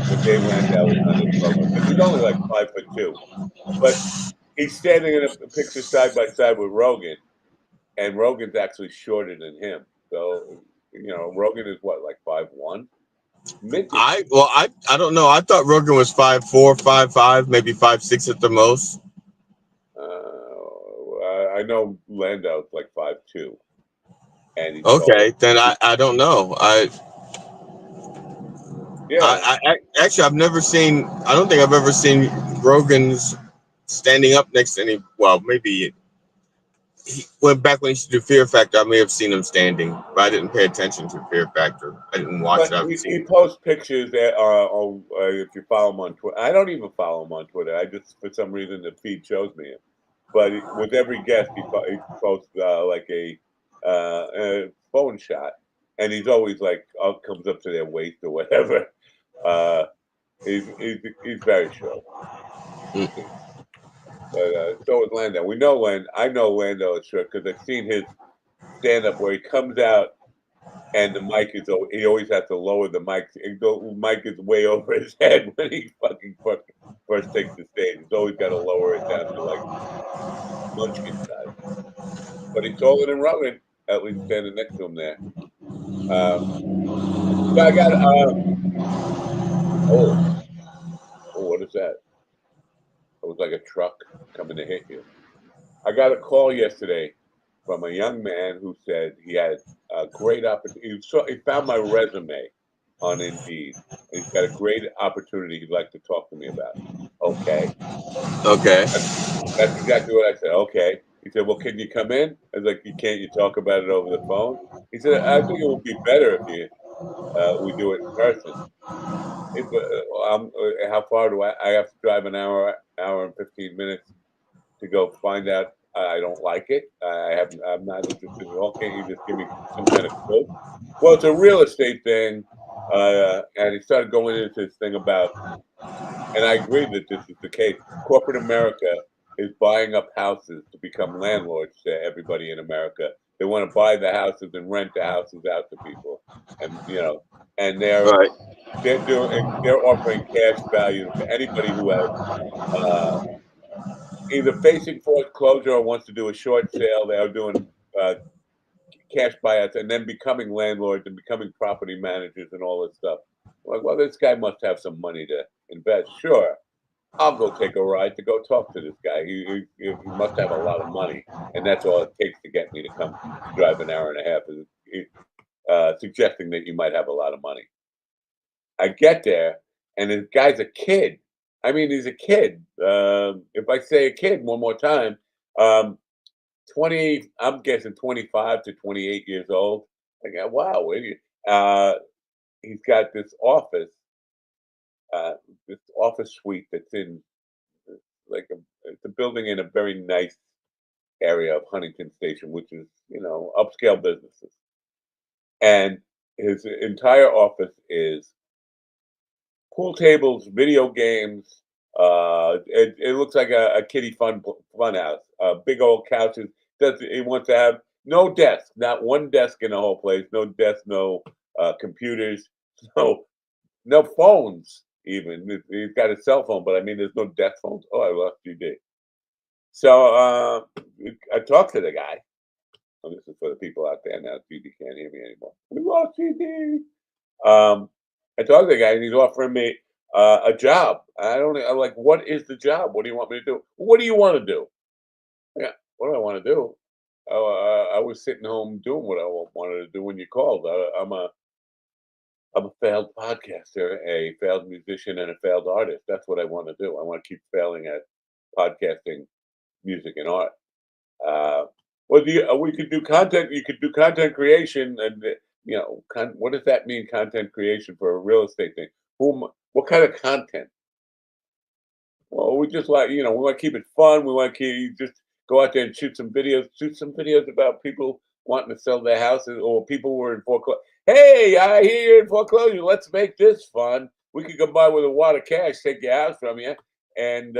when Dave Landau was on his program because he's only like 5'2", but he's standing in a picture side by side with Rogan, and Rogan's actually shorter than him. So Rogan is what, like 5'1"? I don't know. I thought Rogan was 5'4", 5'5", maybe 5'6" at the most. I know Landau's like 5'2", and he's okay. Then I don't know. Actually, I've never seen. I don't think I've ever seen Rogan's standing up next to any. Well, maybe he went back when he used to do Fear Factor. I may have seen him standing, but I didn't pay attention to Fear Factor. I didn't watch it. He posts pictures that if you follow him on Twitter. I don't even follow him on Twitter. I just, for some reason, the feed shows me him. But with every guest, he posts like a phone shot, and he's always like comes up to their waist or whatever. He's very short. But so is Landau. We know I know Landau is short because I've seen his stand up where he comes out and the mic is. He always has to lower the mic. The mic is way over his head when he fucking first takes the stage. He's always got to lower it down to like munchkin size. But he's taller than Rogan, at least standing next to him there. So I got what is that? It was like a truck coming to hit you. I got a call yesterday from a young man who said he had a great opportunity. He found my resume on Indeed, and he's got a great opportunity he'd like to talk to me about. Okay. That's exactly what I said. Okay. He said, well, can you come in? I was like, can't you talk about it over the phone? He said, I think it would be better if we do it in person. How far do I have to drive? An hour and 15 minutes to go find out I don't like it. I'm not interested at all. Can't you just give me some kind of quote? Well, it's a real estate thing. And he started going into this thing about, and I agree that this is the case. Corporate America is buying up houses to become landlords to everybody in America. They want to buy the houses and rent the houses out to people. And, and they're offering cash value to anybody who has, either facing foreclosure or wants to do a short sale. They are doing cash buyouts and then becoming landlords and becoming property managers and all this stuff. Like, well, this guy must have some money to invest. Sure, I'll go take a ride to go talk to this guy. He must have a lot of money, and that's all it takes to get me to come drive an hour and a half. Is suggesting that you might have a lot of money. I get there, and this guy's a kid. I mean, he's a kid. If I say a kid one more time, 20, I'm guessing 25 to 28 years old. I go, wow, he's got this office suite that's in it's a building in a very nice area of Huntington Station, which is, upscale businesses. And his entire office is pool tables, video games. It looks like a kiddie fun house. Big old couches. He wants to have no desk, not one desk in the whole place. No desk, no computers, no phones. Even he's got a cell phone, but I mean, there's no desk phones. Oh, I lost GD. So I talked to the guy. Oh, this is for the people out there now. GD can't hear me anymore. We lost GD. I talked to the guy, and he's offering me A job. I'm like, what is the job? What do you want me to do? What do you want to do? Yeah. What do I want to do? Oh, I was sitting home doing what I wanted to do when you called. I'm a failed podcaster, a failed musician, and a failed artist. That's what I want to do. I want to keep failing at podcasting, music, and art. Uh, well, we could do content. You could do content creation, and what does that mean? Content creation for a real estate thing. What kind of content? Well, we just like, we want to keep it fun. We want to just go out there and shoot some videos about people wanting to sell their houses or people who are in foreclosure. Hey, I hear you're in foreclosure. Let's make this fun. We could come by with a wad of cash, take your house from you. And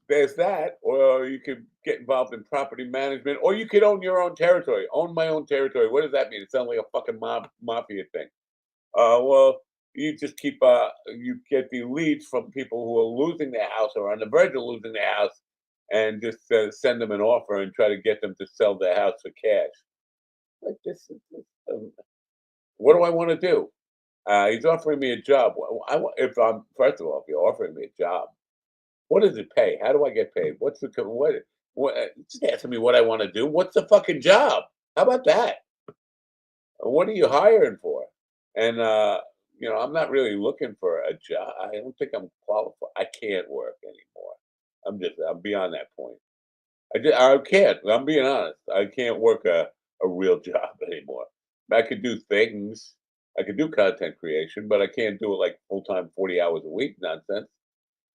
there's that. Or you could get involved in property management, or you could own your own territory. Own my own territory. What does that mean? It sounds like a fucking mafia thing. Well, you just you get the leads from people who are losing their house or on the verge of losing their house, and just send them an offer and try to get them to sell their house for cash. Like what do I want to do? He's offering me a job. First of all, if you're offering me a job, what does it pay? How do I get paid? What's the just answer me what I want to do. What's the fucking job? How about that? What are you hiring for? And I'm not really looking for a job. I don't think I'm qualified. I can't work anymore. I'm beyond that point. I can't. I'm being honest. I can't work a real job anymore. I could do things. I could do content creation, but I can't do it like full time, 40 hours a week nonsense.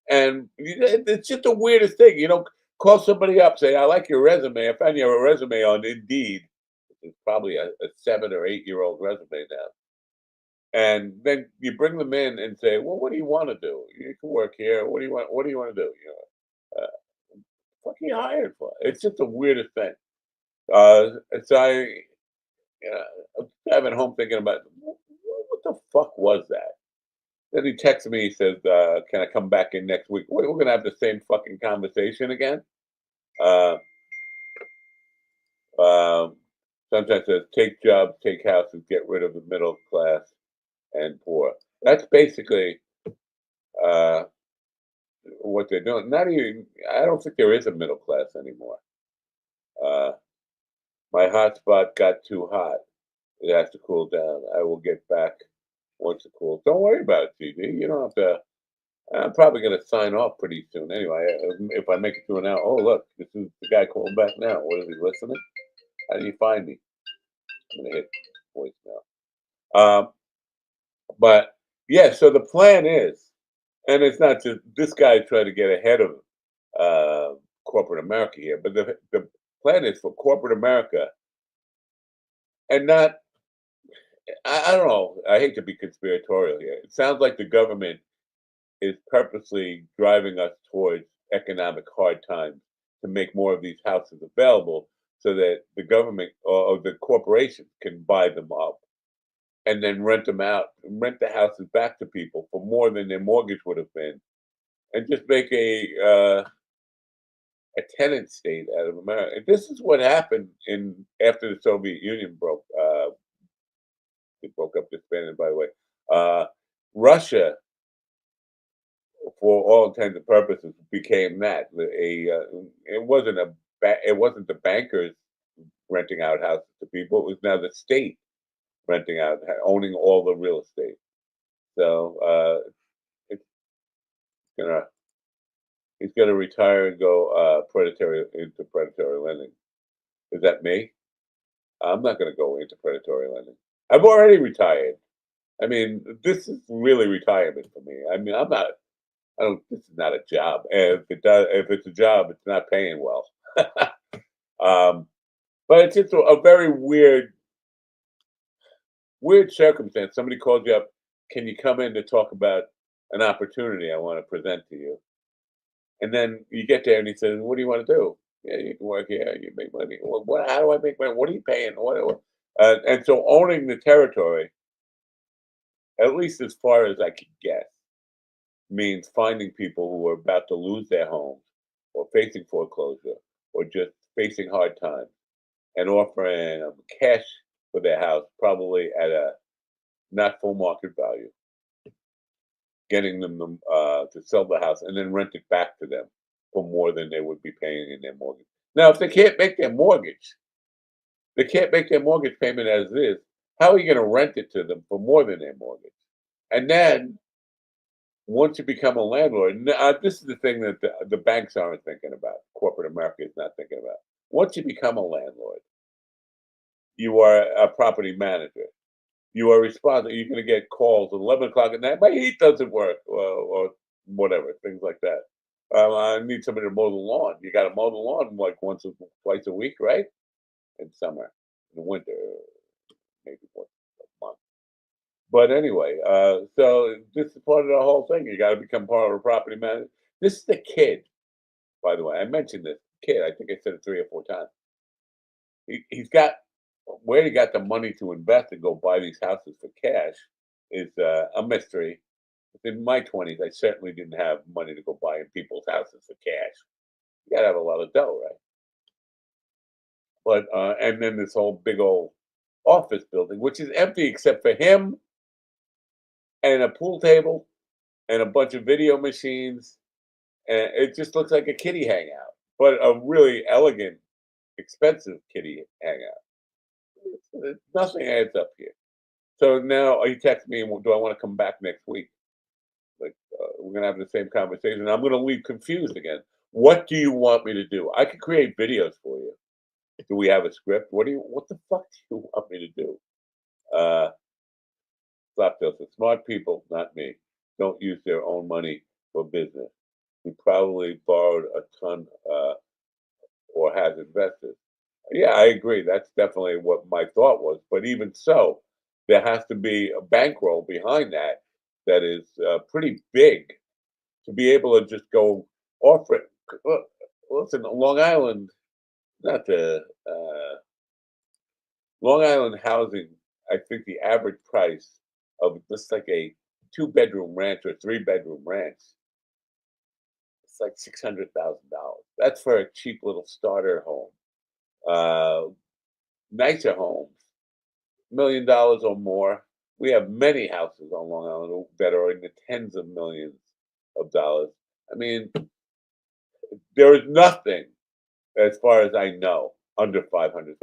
And it's just the weirdest thing. Call somebody up, say, I like your resume. I found your resume on Indeed. It's probably a 7 or 8 year old resume now. And then you bring them in and say, "Well, what do you want to do? You can work here. What do you want? What do you want to do? What are you hired for?" It's just the weirdest thing. So I'm driving home thinking about what the fuck was that? Then he texts me. He says, "Can I come back in next week? We're gonna have the same fucking conversation again." Uh, um, Sometimes says, "Take jobs, take houses, get rid of the middle class and poor." That's basically uh, what they're doing. Not even. I don't think there is a middle class anymore. Uh, my hotspot got too hot. It has to cool down. I will get back once it cools. Don't worry about it, TD. You don't have to. I'm probably going to sign off pretty soon anyway. If I make it through an hour. Oh, look, this is the guy calling back now. What is he listening? How do you find me? I'm going to hit voicemail. But yeah, so the plan is, and it's not just this guy trying to get ahead of corporate America here, but the plan is for corporate America and not. I don't know. I hate to be conspiratorial here. It sounds like the government is purposely driving us towards economic hard times to make more of these houses available so that the government or the corporations can buy them up and then rent them out, rent the houses back to people for more than their mortgage would have been, and just make a tenant state out of America. This is what happened after the Soviet Union broke. It broke up, disbanded, by the way. Russia, for all intents and purposes, became that. It wasn't the bankers renting out houses to people. It was now the state renting out, owning all the real estate. So it's gonna he's gonna retire and go into predatory lending. Is that me? I'm not gonna go into predatory lending. I've already retired. I mean, this is really retirement for me. I mean, I'm not. I don't. This is not a job. And if it's a job, it's not paying well. um, but it's just a very weird circumstance. Somebody called you up. Can you come in to talk about an opportunity I want to present to you? And then you get there and he says, "What do you want to do?" Yeah, you can work here. You make money. Well, how do I make money? What are you paying? And so owning the territory, at least as far as I could guess, means finding people who are about to lose their homes or facing foreclosure or just facing hard times and offering them cash for their house, probably at a not full market value, getting them to sell the house and then rent it back to them for more than they would be paying in their mortgage. Now, if they can't make their mortgage, they can't make their mortgage payment as is. How are you going to rent it to them for more than their mortgage? And then once you become a landlord, this is the thing that the banks aren't thinking about. Corporate America is not thinking about. Once you become a landlord, you are a property manager. You are responsible. You're going to get calls at 11 o'clock at night. My heat doesn't work, or whatever, things like that. I need somebody to mow the lawn. You got to mow the lawn like once or twice a week, right? In summer, in the winter, maybe once a month. But anyway, so this is part of the whole thing. You got to become part of a property manager. This is the kid, by the way. I mentioned this kid. I think I said it 3 or 4 times. He's got where he got the money to invest and go buy these houses for cash is a mystery. In my 20s, I certainly didn't have money to go buy in people's houses for cash. You got to have a lot of dough, right? But and then this whole big old office building, which is empty except for him and a pool table and a bunch of video machines, and it just looks like a kiddie hangout, but a really elegant, expensive kiddie hangout. Nothing adds up here. So now he texts me, do I want to come back next week? Like, we're going to have the same conversation. I'm going to leave confused again. What do you want me to do? I could create videos for you. Do we have a script? What the fuck do you want me to do? Slaptail says, smart people, not me, don't use their own money for business. He probably borrowed a ton or has invested. Yeah, I agree. That's definitely what my thought was. But even so, there has to be a bankroll behind that that is pretty big to be able to just go offer it. Listen, Long Island, not the Long Island housing. I think the average price of just like a 2-bedroom ranch or 3-bedroom ranch, it's like $600,000. That's for a cheap little starter home. Nicer homes, $1 million or more. We have many houses on Long Island that are in the tens of millions of dollars. I mean, there is nothing, as far as I know, under $500,000.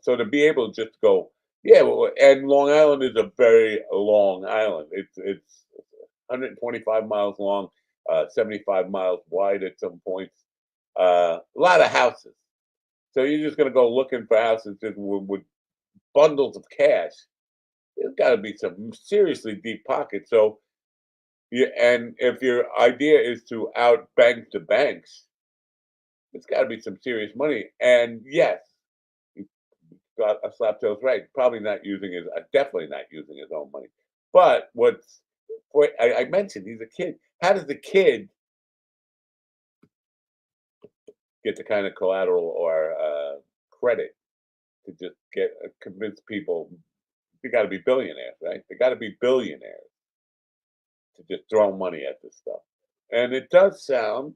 So to be able to just go, yeah, well, and Long Island is a very long island. It's 125 miles long, 75 miles wide at some points. A lot of houses. So you're just going to go looking for houses just with bundles of cash. There's got to be some seriously deep pockets. So, and if your idea is to outbank the banks, it's got to be some serious money. And yes, got a Slaptail's right. Probably not using his, definitely not using his own money. But I mentioned he's a kid. How does the kid get the kind of collateral or credit to just convince people? They got to be billionaires, right? They got to be billionaires to just throw money at this stuff. And it does sound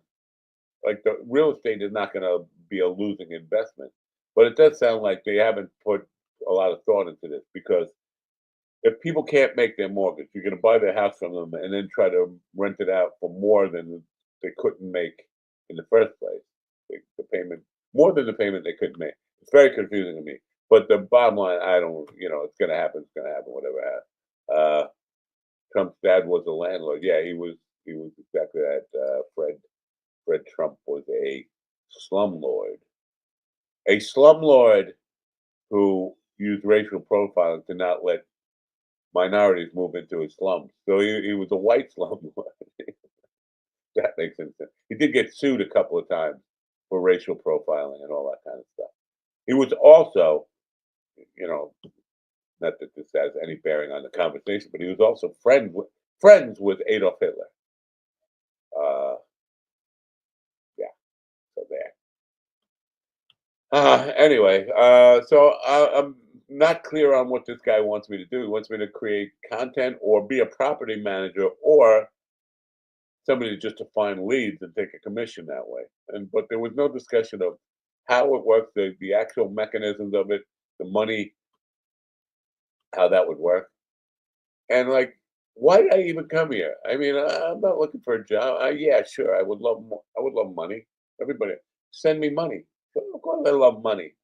like the real estate is not going to be a losing investment, but it does sound like they haven't put a lot of thought into this, because if people can't make their mortgage, you're going to buy their house from them and then try to rent it out for more than they couldn't make in the first place. The payment, more than the payment they couldn't make. It's very confusing to me. But the bottom line, I don't, it's going to happen. It's going to happen. Whatever. Trump's dad was a landlord. Yeah, he was exactly that. Fred Trump was a slumlord. A slumlord who used racial profiling to not let minorities move into his slums. So he was a white slumlord. That makes sense. He did get sued a couple of times for racial profiling and all that kind of stuff. He was also, not that this has any bearing on the conversation, but he was also friends with Adolf Hitler. Yeah, so there. Anyway, so I'm not clear on what this guy wants me to do. He wants me to create content or be a property manager or somebody just to find leads and take a commission that way. But there was no discussion of how it works, the actual mechanisms of it, the money, how that would work. And like, why did I even come here? I mean, I'm not looking for a job. Yeah, sure, I would love I would love money. Everybody, send me money. Of course, I love money.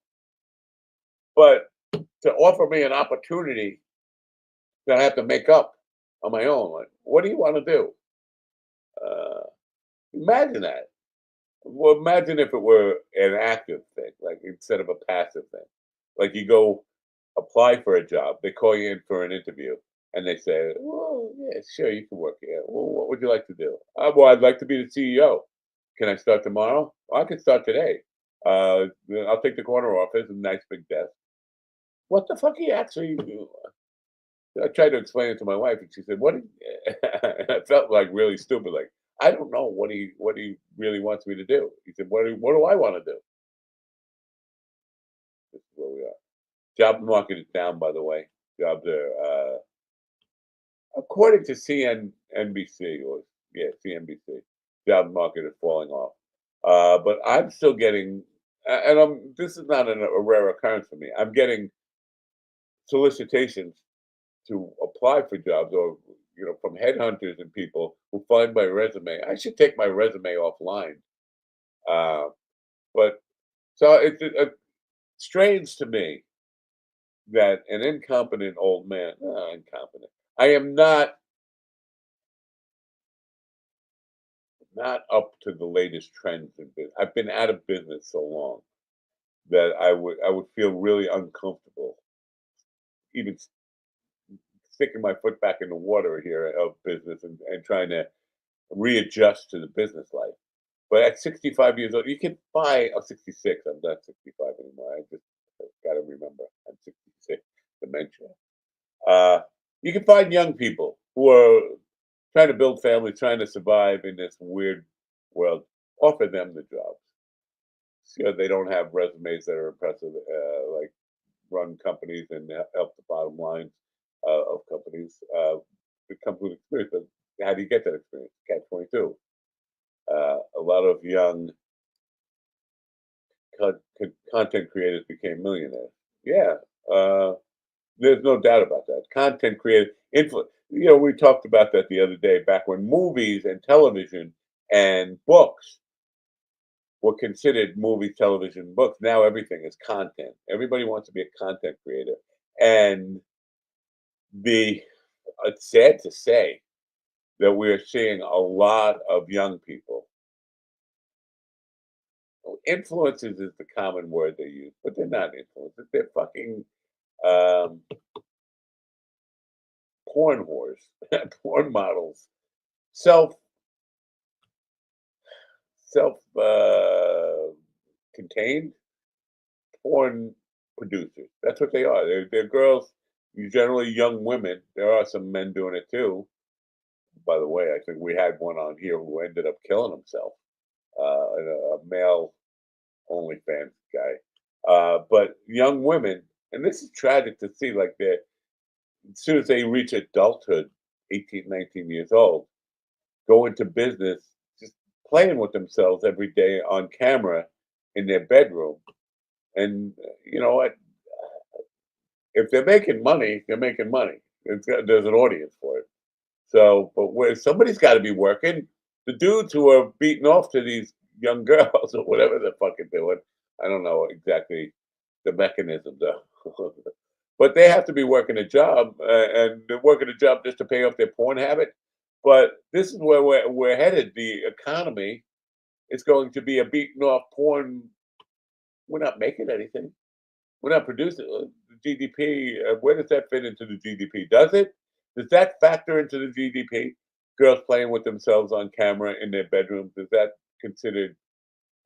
But to offer me an opportunity that I have to make up on my own, like, what do you want to do? Uh, Imagine that. Well, imagine if it were an active thing, like instead of a passive thing. Like you go apply for a job, they call you in for an interview, and they say, "Well, yeah, sure, you can work here. Well, what would you like to do?" Well, I'd like to be the CEO. Can I start tomorrow? I can start today. I'll take the corner office, a nice big desk. What the fuck are you actually do? I tried to explain it to my wife, and she said, "What?" I felt like really stupid. Like I don't know what he really wants me to do. He said, What do I want to do?" This is where we are. Job market is down, by the way. Jobs are, according to CNBC, or yeah, CNBC, job market is falling off. But I'm still getting, and this is not a rare occurrence for me. I'm getting solicitations to apply for jobs, or from headhunters and people who find my resume. I should take my resume offline. Uh, but so it's strange to me that an incompetent old man, incompetent. I am not up to the latest trends in business. I've been out of business so long that I would feel really uncomfortable even sticking my foot back in the water here of business, and trying to readjust to the business life. But at 65 years old, you can buy. 66. I'm not 65 anymore. I just got to remember I'm 66. Dementia. Uh, you can find young people who are trying to build families, trying to survive in this weird world. Offer them the jobs. So they don't have resumes that are impressive, like run companies and help the bottom lines of companies. It comes with experience. But how do you get that experience? Catch 22. A lot of young content creators became millionaires. Yeah, uh, there's no doubt about that. Content creators, we talked about that the other day, back when movies and television and books were considered movies, television, books. Now everything is content. Everybody wants to be a content creator. And the it's sad to say that we're seeing a lot of young people. Influencers is the common word they use, but they're not influencers. They're fucking um, porn whores, porn models, self self contained porn producers. That's what they are. They're girls, generally young women. There are some men doing it too. By the way, I think we had one on here who ended up killing himself. A male OnlyFans guy. But young women, and this is tragic to see. Like they, as soon as they reach adulthood, 18, 19 years old, go into business, just playing with themselves every day on camera in their bedroom. And you know what? If they're making money, they're making money. There's an audience for it. So, but where somebody's got to be working, the dudes who are beating off to these young girls or whatever they're fucking doing, I don't know exactly the mechanism though, but they have to be working a job, and they're working a job just to pay off their porn habit. But this is where we're headed. The economy is going to be a beaten off porn. We're not making anything. We're not producing the GDP. Where does that fit into the GDP? Does it? Does that factor into the GDP? Girls playing with themselves on camera in their bedrooms. Is that considered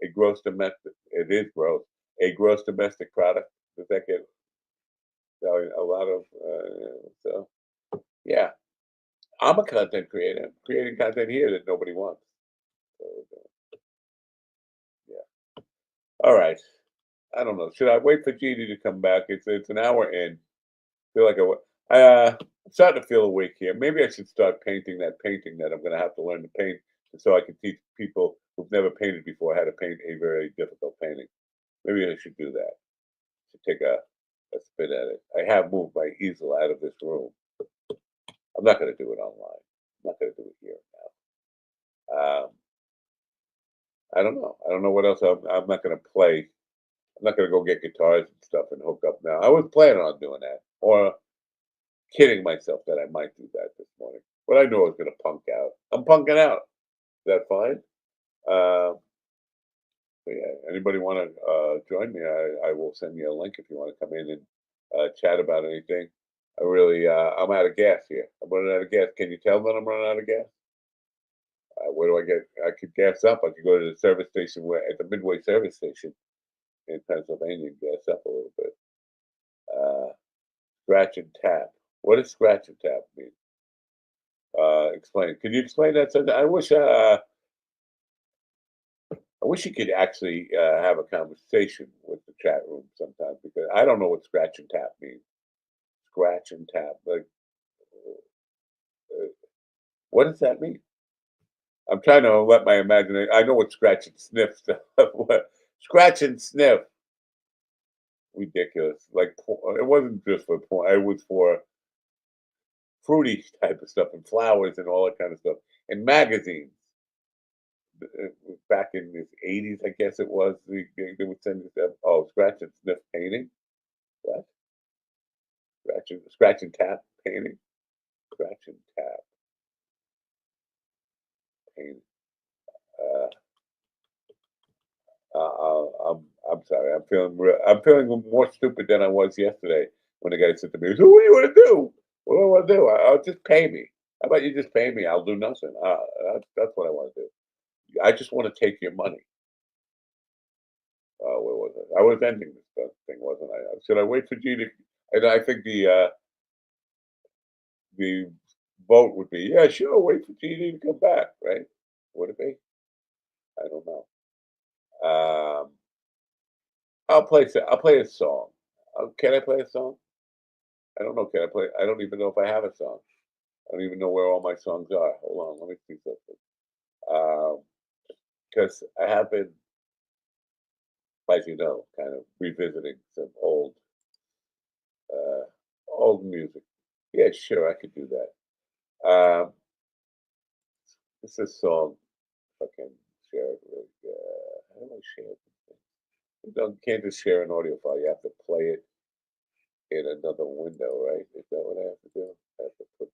a gross domestic? It is gross. A gross domestic product. Does that get a lot of? So yeah, I'm a content creator. I'm creating content here that nobody wants. So, yeah. All right. I don't know. Should I wait for Genie to come back? It's an hour in. Feel like I'm starting to feel awake here. Maybe I should start painting that painting that I'm going to have to learn to paint, so I can teach people who've never painted before how to paint a very difficult painting. Maybe I should do that. Should take a spin at it. I have moved my easel out of this room. I'm not going to do it online. I'm not going to do it here now. I don't know. I don't know what else. I'm not going to play. I'm not going to go get guitars and stuff and hook up now. I was planning on doing that, or kidding myself that I might do that this morning. But I knew I was going to punk out. I'm punking out. Is that fine? But yeah, anybody want to join me? I will send you a link if you want to come in and chat about anything. I'm out of gas here. I'm running out of gas. Can you tell that I'm running out of gas? Where do I get? I could gas up. I could go to the service station at the Midway service station in Pennsylvania and gas up a little bit. Scratch and tap. What does scratch and tap mean? Explain. Can you explain that? I wish you could actually have a conversation with the chat room sometimes because I don't know what scratch and tap means. Scratch and tap, like, uh, what does that mean? I'm trying to let my imagination. I know what scratch and sniff stuff. What scratch and sniff? Ridiculous. Like it wasn't just for porn. It was for fruity type of stuff and flowers and all that kind of stuff and magazines. Back in the 80s, I guess it was. They would send us stuff. Oh, scratch and sniff painting. What? Scratch and tap painting. Scratch and tap painting. Uh, I'm sorry. I'm feeling more stupid than I was yesterday when the guy said to me, "So what do you want to do? What do I want to do? I'll just pay me. How about you just pay me? I'll do nothing. That's what I want to do. I just want to take your money." Where was it? I was ending this thing, wasn't I? Should I wait for G to? And I think the vote would be, yeah, sure, wait for GD to come back, right? Would it be? I don't know. I'll play a song. Can I play a song? I don't know. Can I play? I don't even know if I have a song. I don't even know where all my songs are. Hold on, let me see something. Because I have been, as you know, kind of revisiting some uh, old music. Yeah, sure, I could do that. This is a song. If I can share it with. How do I share it? You can't just share an audio file. You have to play it in another window, right? Is that what I have to do? I have to put.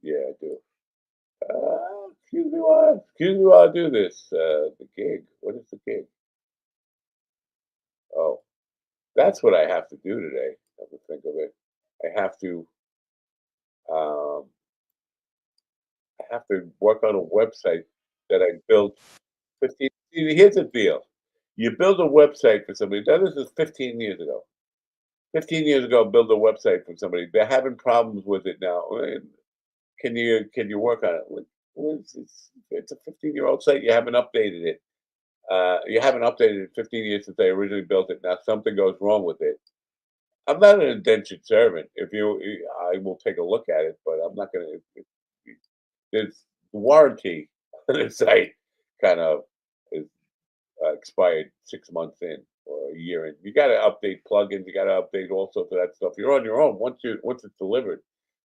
Yeah, I do. Excuse me while I do this. The gig. What is the gig? Oh, that's what I have to do today. I have to think of it. I have to. Um, I have to work on a website that I built 15. See, here's the deal. You build a website for somebody. Now, this is 15 years ago. 15 years ago, build a website for somebody. They're having problems with it now. Can you work on it? Like, well, it's a 15-year-old site. You haven't updated it. You haven't updated it 15 years since they originally built it. Now something goes wrong with it. I'm not an indentured servant. I will take a look at it, but I'm not going to. There's warranty on the site kind of is expired 6 months in or a year in. You got to update plugins. You got to update all sorts of that stuff. You're on your own once it's delivered.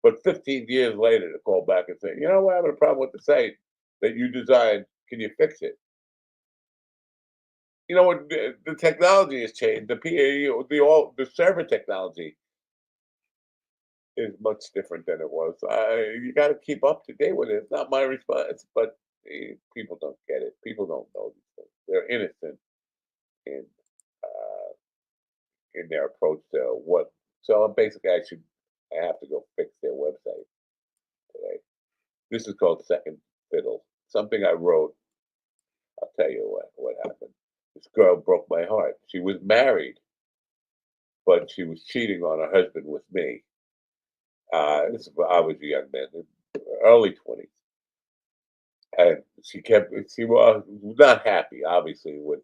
But 15 years later, to call back and say, you know, we're having a problem with the site that you designed. Can you fix it? You know what? The technology has changed. The server technology is much different than it was. You got to keep up to date with it. It's not my response, but people don't get it. People don't know these things. They're innocent in uh, in their approach to what. So basically, I have to go fix their website today. This is called Second Fiddle. Something I wrote. I'll tell you what happened. This girl broke my heart. She was married, but she was cheating on her husband with me. I was a young man, early 20s, and she was not happy, obviously, with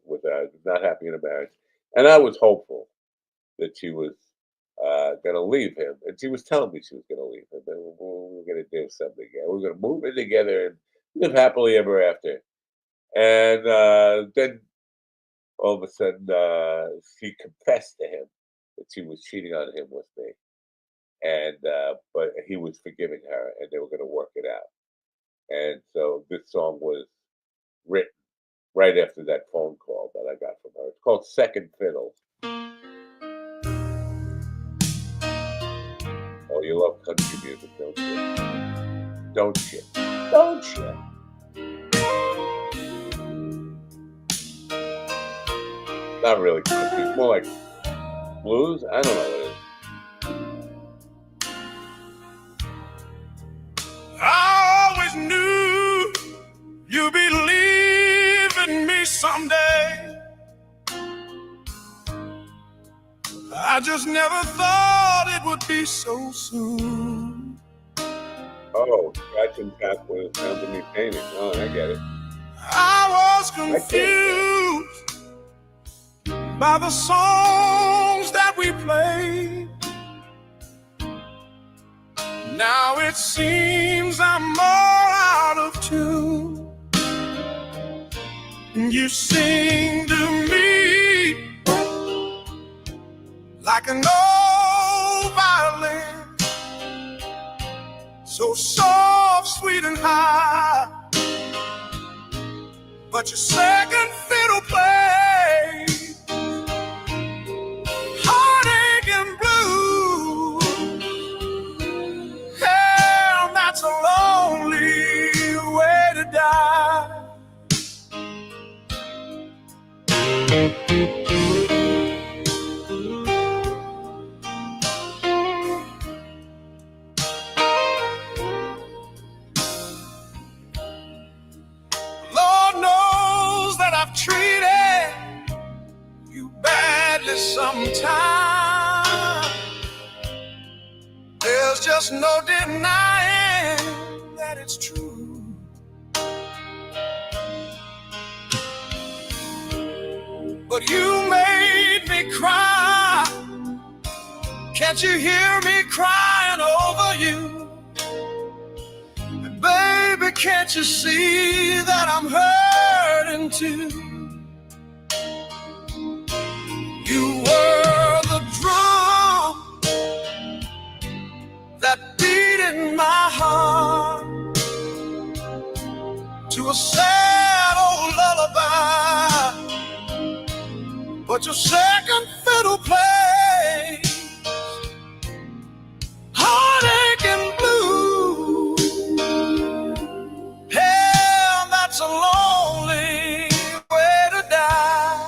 not happy in a marriage, and I was hopeful that she was going to leave him, and she was telling me she was going to leave him, and we were going to do something again. We were going to move in together and live happily ever after. And then all of a sudden, she confessed to him that she was cheating on him with me. and but he was forgiving her, and they were going to work it out. And so this song was written right after that phone call that I got from her. It's called Second Fiddle. Oh, you love country music, don't you? Don't you? Don't you? Not really country. It's more like blues. I don't know what it is. I always knew you'd be leaving me someday. I just never thought it would be so soon. Oh, scratch and tap with the sound of me painting. Oh, I get it. I was confused by the songs that we played. Now it seems I'm more out of tune. You sing to me like an old violin, so soft, sweet, and high. But your second fiddle plays heartache and blue. Hell, that's a lonely way to die. Lord knows that I've treated you badly sometimes. There's just no denying that it's true. But you made me cry. Can't you hear me crying over you? And baby, can't you see that I'm hurting too? You were the drum that beat in my heart to a sad old lullaby. But your second fiddle plays heartache and blue. Hell, that's a lonely way to die.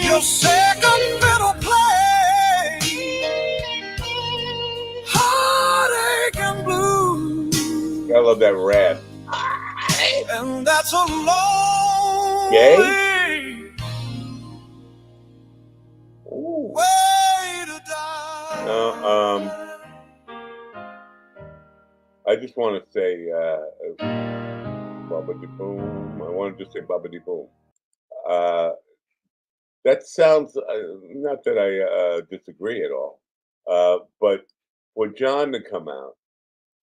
Your second fiddle play heartache and blue. I love that rap. And that's a long Gay? way to die. I just want to say, Baba De Boom. I wanted to say Baba De Boom. That sounds, not that I disagree at all, but for John to come out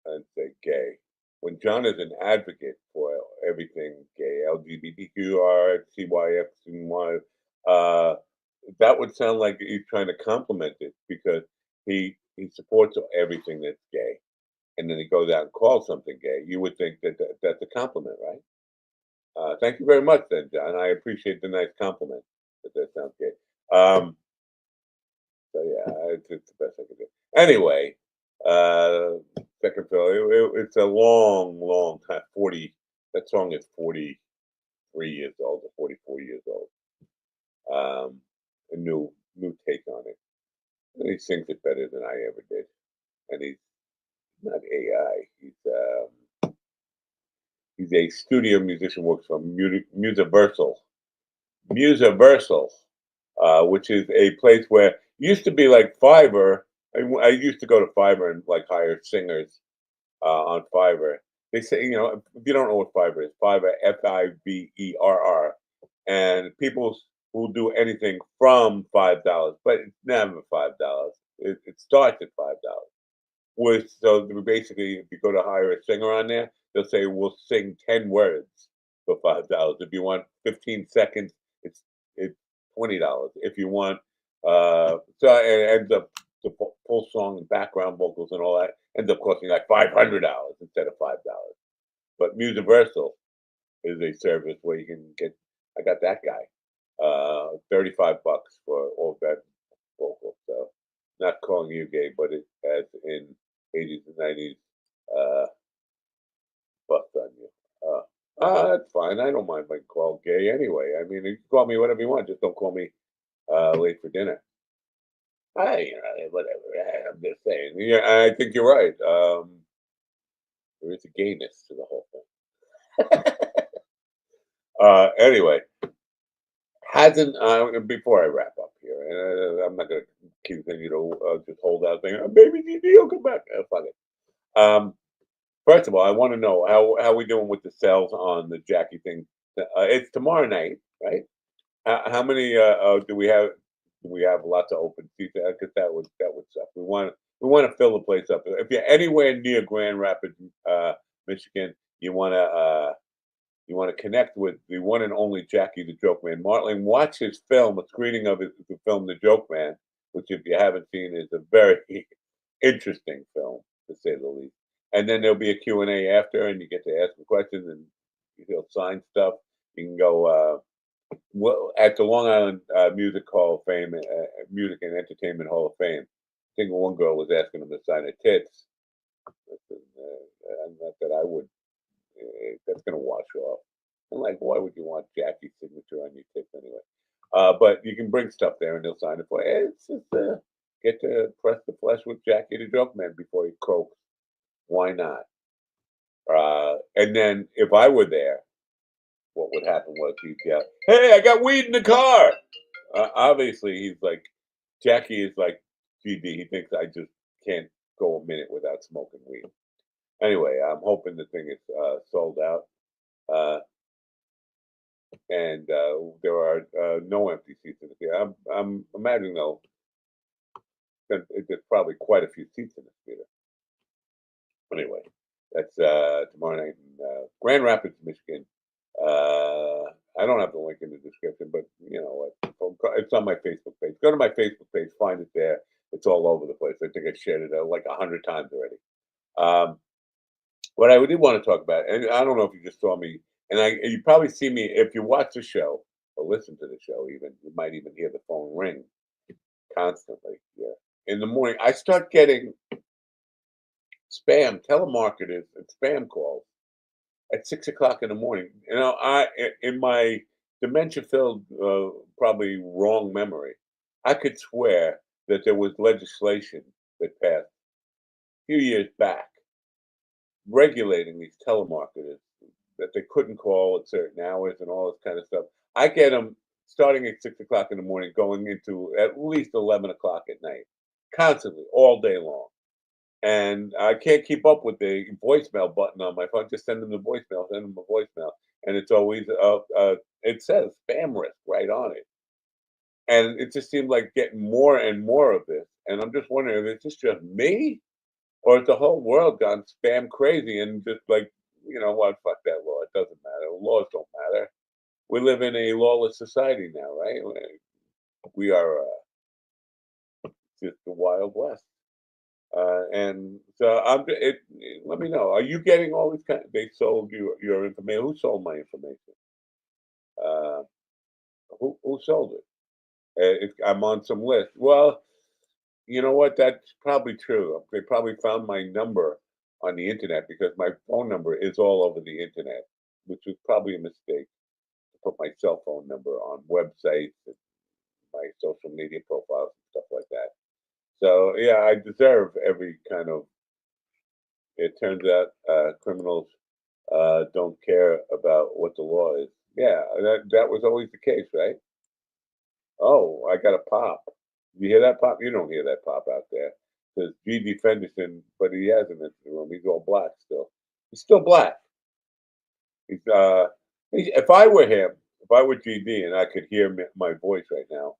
and say gay, when John is an advocate for everything gay, LGBTQR, CYX, and Y, that would sound like he's trying to compliment it because he supports everything that's gay. And then he goes out and calls something gay. You would think that's a compliment, right? Thank you very much, then, John. I appreciate the nice compliment. That sounds good. So yeah, it's the best I can do. Anyway, second fiddle. It's a long time. That song is 43 years old or 44 years old. A new take on it. And he sings it better than I ever did. And he's not AI. He's a studio musician. Works for Musiversal. Musiversal, which is a place where used to be like Fiverr, I used to go to Fiverr and like hire singers on Fiverr. They say, if you don't know what Fiverr is, Fiverr, Fiverr, and people will do anything from $5, but it's never $5. It starts at $5. So basically, if you go to hire a singer on there, they'll say we'll sing 10 words for $5. If you want 15 seconds, it's $20. If you want, so it ends up the full song and background vocals and all that ends up costing like $500 instead of $5. But Musiversal is a service where you can get. I got that guy, $35 for all that vocal. So not calling you gay, but it as in 80s and 90s bust on you. That's fine. I don't mind being called gay anyway. I mean, you can call me whatever you want. Just don't call me late for dinner. Whatever. I'm just saying. Yeah, I think you're right. There is a gayness to the whole thing. Anyway, hasn't before I wrap up here, and I'm not going to continue to just hold out saying, "Baby, you'll come back." Fuck it. First of all, I want to know how we doing with the sales on the Jackie thing. It's tomorrow night, right? How many do we have? Do we have lots of open seats? Because that would suck. We want to fill the place up. If you're anywhere near Grand Rapids, Michigan, you want to connect with the one and only Jackie the Joke Man. Martling, watch his film, a screening of the film The Joke Man, which if you haven't seen is a very interesting film, to say the least. And then there'll be a Q&A after, and you get to ask him questions, and he'll sign stuff. You can go at the Long Island Music Hall of Fame, Music and Entertainment Hall of Fame. I think one girl was asking him to sign her tits. Not that I would. That's going to wash off. I'm like, why would you want Jackie's signature on your tits anyway? But you can bring stuff there, and they'll sign it for you. It's just get to press the flesh with Jackie the Joke Man before he croaks. Why not? And then if I were there, what would happen was he'd yell, "Hey, I got weed in the car!" Obviously, he's like, Jackie is like GD. He thinks I just can't go a minute without smoking weed. Anyway, I'm hoping the thing is sold out. And there are no empty seats in the theater. I'm imagining, though, that there's probably quite a few seats in the theater. Anyway, that's tomorrow night in Grand Rapids, Michigan. I don't have the link in the description, but you know what? It's on my Facebook page. Go to my Facebook page, find it there. It's all over the place. I think I shared it like 100 times already. What I did want to talk about, and I don't know if you just saw me, and you probably see me if you watch the show or listen to the show. Even you might even hear the phone ring constantly. Yeah, in the morning, I start getting spam telemarketers and spam calls at 6 o'clock in the morning. You know, in my dementia-filled, probably wrong memory, I could swear that there was legislation that passed a few years back regulating these telemarketers that they couldn't call at certain hours and all this kind of stuff. I get them starting at 6 o'clock in the morning, going into at least 11 o'clock at night, constantly, all day long. And I can't keep up with the voicemail button on my phone. Just send them the voicemail, send them a voicemail, and it's always it says spam risk right on it. And it just seems like getting more and more of this. And I'm just wondering, is this just me, or has the whole world gone spam crazy and just like, you know what, fuck that law. It doesn't matter. Laws don't matter. We live in a lawless society now, right? We are just the Wild West. And so let me know. Are you getting all these kind? They sold you your information. Who sold my information? Uh, who sold it? I'm on some list. Well, you know what? That's probably true. They probably found my number on the internet because my phone number is all over the internet, which was probably a mistake to put my cell phone number on websites and my social media profiles and stuff like that. So yeah, I deserve every kind of. It turns out criminals don't care about what the law is. Yeah, that was always the case, right? Oh, I got a pop. You hear that pop? You don't hear that pop out there. says G.D. Fenderson, but he hasn't entered the room. He's all black still. He's still black. He's if I were him, if I were GD and I could hear my voice right now,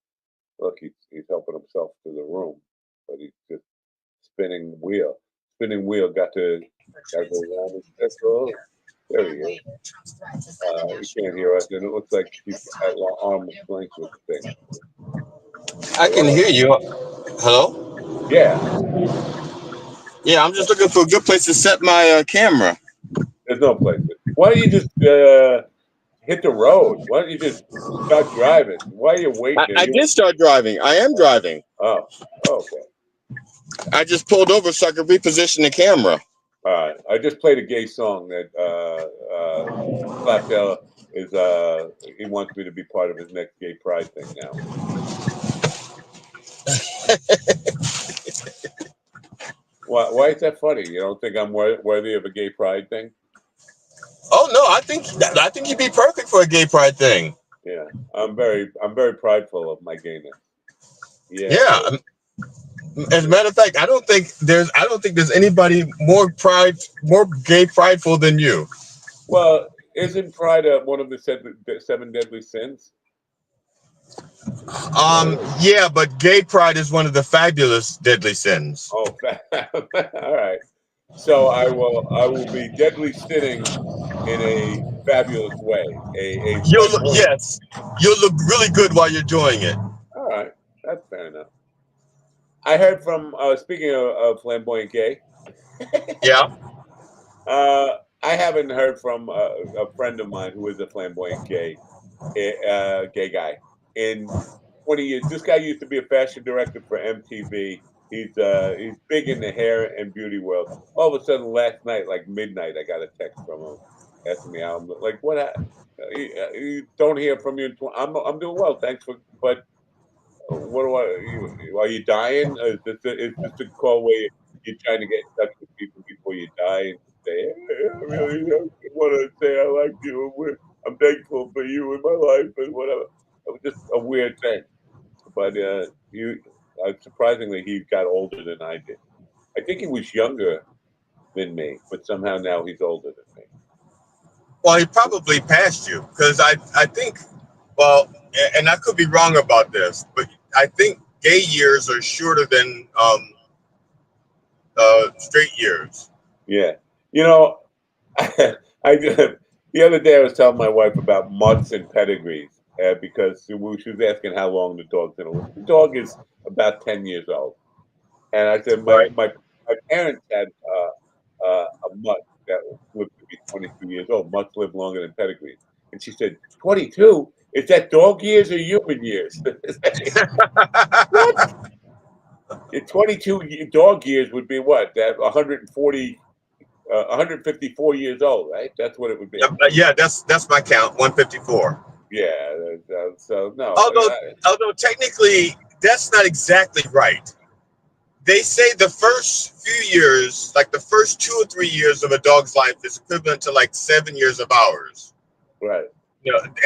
look, he's helping himself to the room, but he's just spinning wheel. Spinning wheel got to go around. There he is. He can't hear us, and it looks like he's at arm's length with the thing. I can hear you. Hello? Yeah. Yeah, I'm just looking for a good place to set my camera. There's no place. Why don't you just hit the road? Why don't you just start driving? Why are you waiting? I did start driving. I am driving. Oh, okay. I just pulled over so I could reposition the camera. All right. I just played a gay song that Slaptail is. He wants me to be part of his next gay pride thing now. Why is that funny? You don't think I'm worthy of a gay pride thing? Oh no, I think you'd be perfect for a gay pride thing. Yeah, I'm very prideful of my gayness. Yeah. As a matter of fact, I don't think there's anybody more gay prideful than you. Well, isn't pride one of the seven deadly sins? Yeah, but gay pride is one of the fabulous deadly sins. Oh, all right. So I will be deadly sinning in a fabulous way. You'll look really good while you're doing it. All right, that's fair enough. I heard from speaking of flamboyant gay. Yeah. I haven't heard from a friend of mine who is a flamboyant gay guy in 20 years. This guy used to be a fashion director for MTV. He's big in the hair and beauty world. All of a sudden, last night, like midnight, I got a text from him asking me how I'm like. What? You don't hear from you. I'm doing well, thanks but. What do are you dying? Is this a call where you're trying to get in touch with people before you die and say, hey, I really want to say I like you. I'm thankful for you in my life and whatever. It was just a weird thing. But surprisingly, he got older than I did. I think he was younger than me, but somehow now he's older than me. Well, he probably passed you because I think, well, and I could be wrong about this, but I think gay years are shorter than straight years. Yeah. The other day I was telling my wife about mutts and pedigrees because she was asking how long the dog's going to live. The dog is about 10 years old. And I said, my parents had a mutt that lived to be 22 years old. Mutts live longer than pedigrees. And she said, 22? Is that dog years or human years? What? 22 dog years would be what? That 154 years old, right? That's what it would be. Yeah, that's my count, 154. Yeah, so no. Although technically that's not exactly right. They say the first few years, like the first 2 or 3 years of a dog's life, is equivalent to like 7 years of ours. Right.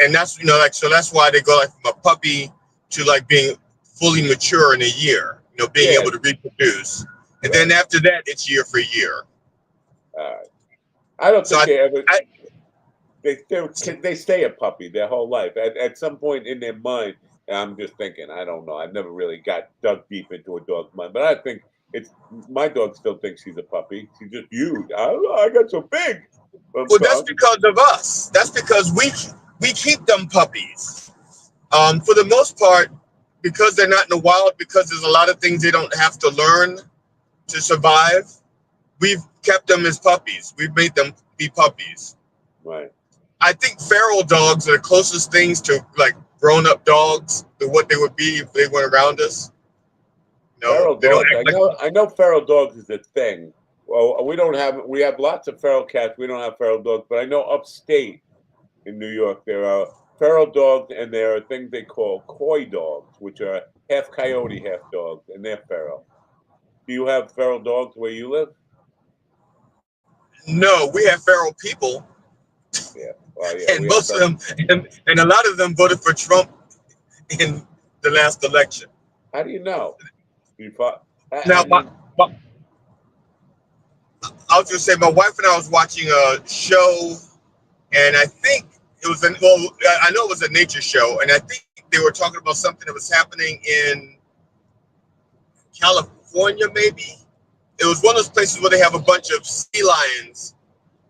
And that's so that's why they go like from a puppy to like being fully mature in a year. Being able to reproduce, and then after that, it's year for year. I don't think they stay a puppy their whole life. At some point in their mind, and I'm just thinking, I don't know. I've never really got dug deep into a dog's mind, but I think my dog still thinks she's a puppy. She's just huge. I don't know. I got so big. Well, that's because of us. That's because we keep them puppies. For the most part, because they're not in the wild, because there's a lot of things they don't have to learn to survive, we've kept them as puppies. We've made them be puppies. Right. I think feral dogs are the closest things to like grown-up dogs to what they would be if they weren't around us. Feral dogs. I know feral dogs is a thing. Well, we have lots of feral cats. We don't have feral dogs, but I know upstate in New York there are feral dogs, and there are things they call coy dogs, which are half coyote, half dogs, and they're feral. Do you have feral dogs where you live? No, we have feral people. Yeah, well, yeah. And most of them, and a lot of them voted for Trump in the last election. How do you know? Now, I was gonna say my wife and I was watching a show, and I think it was I know it was a nature show, and I think they were talking about something that was happening in California, maybe. It was one of those places where they have a bunch of sea lions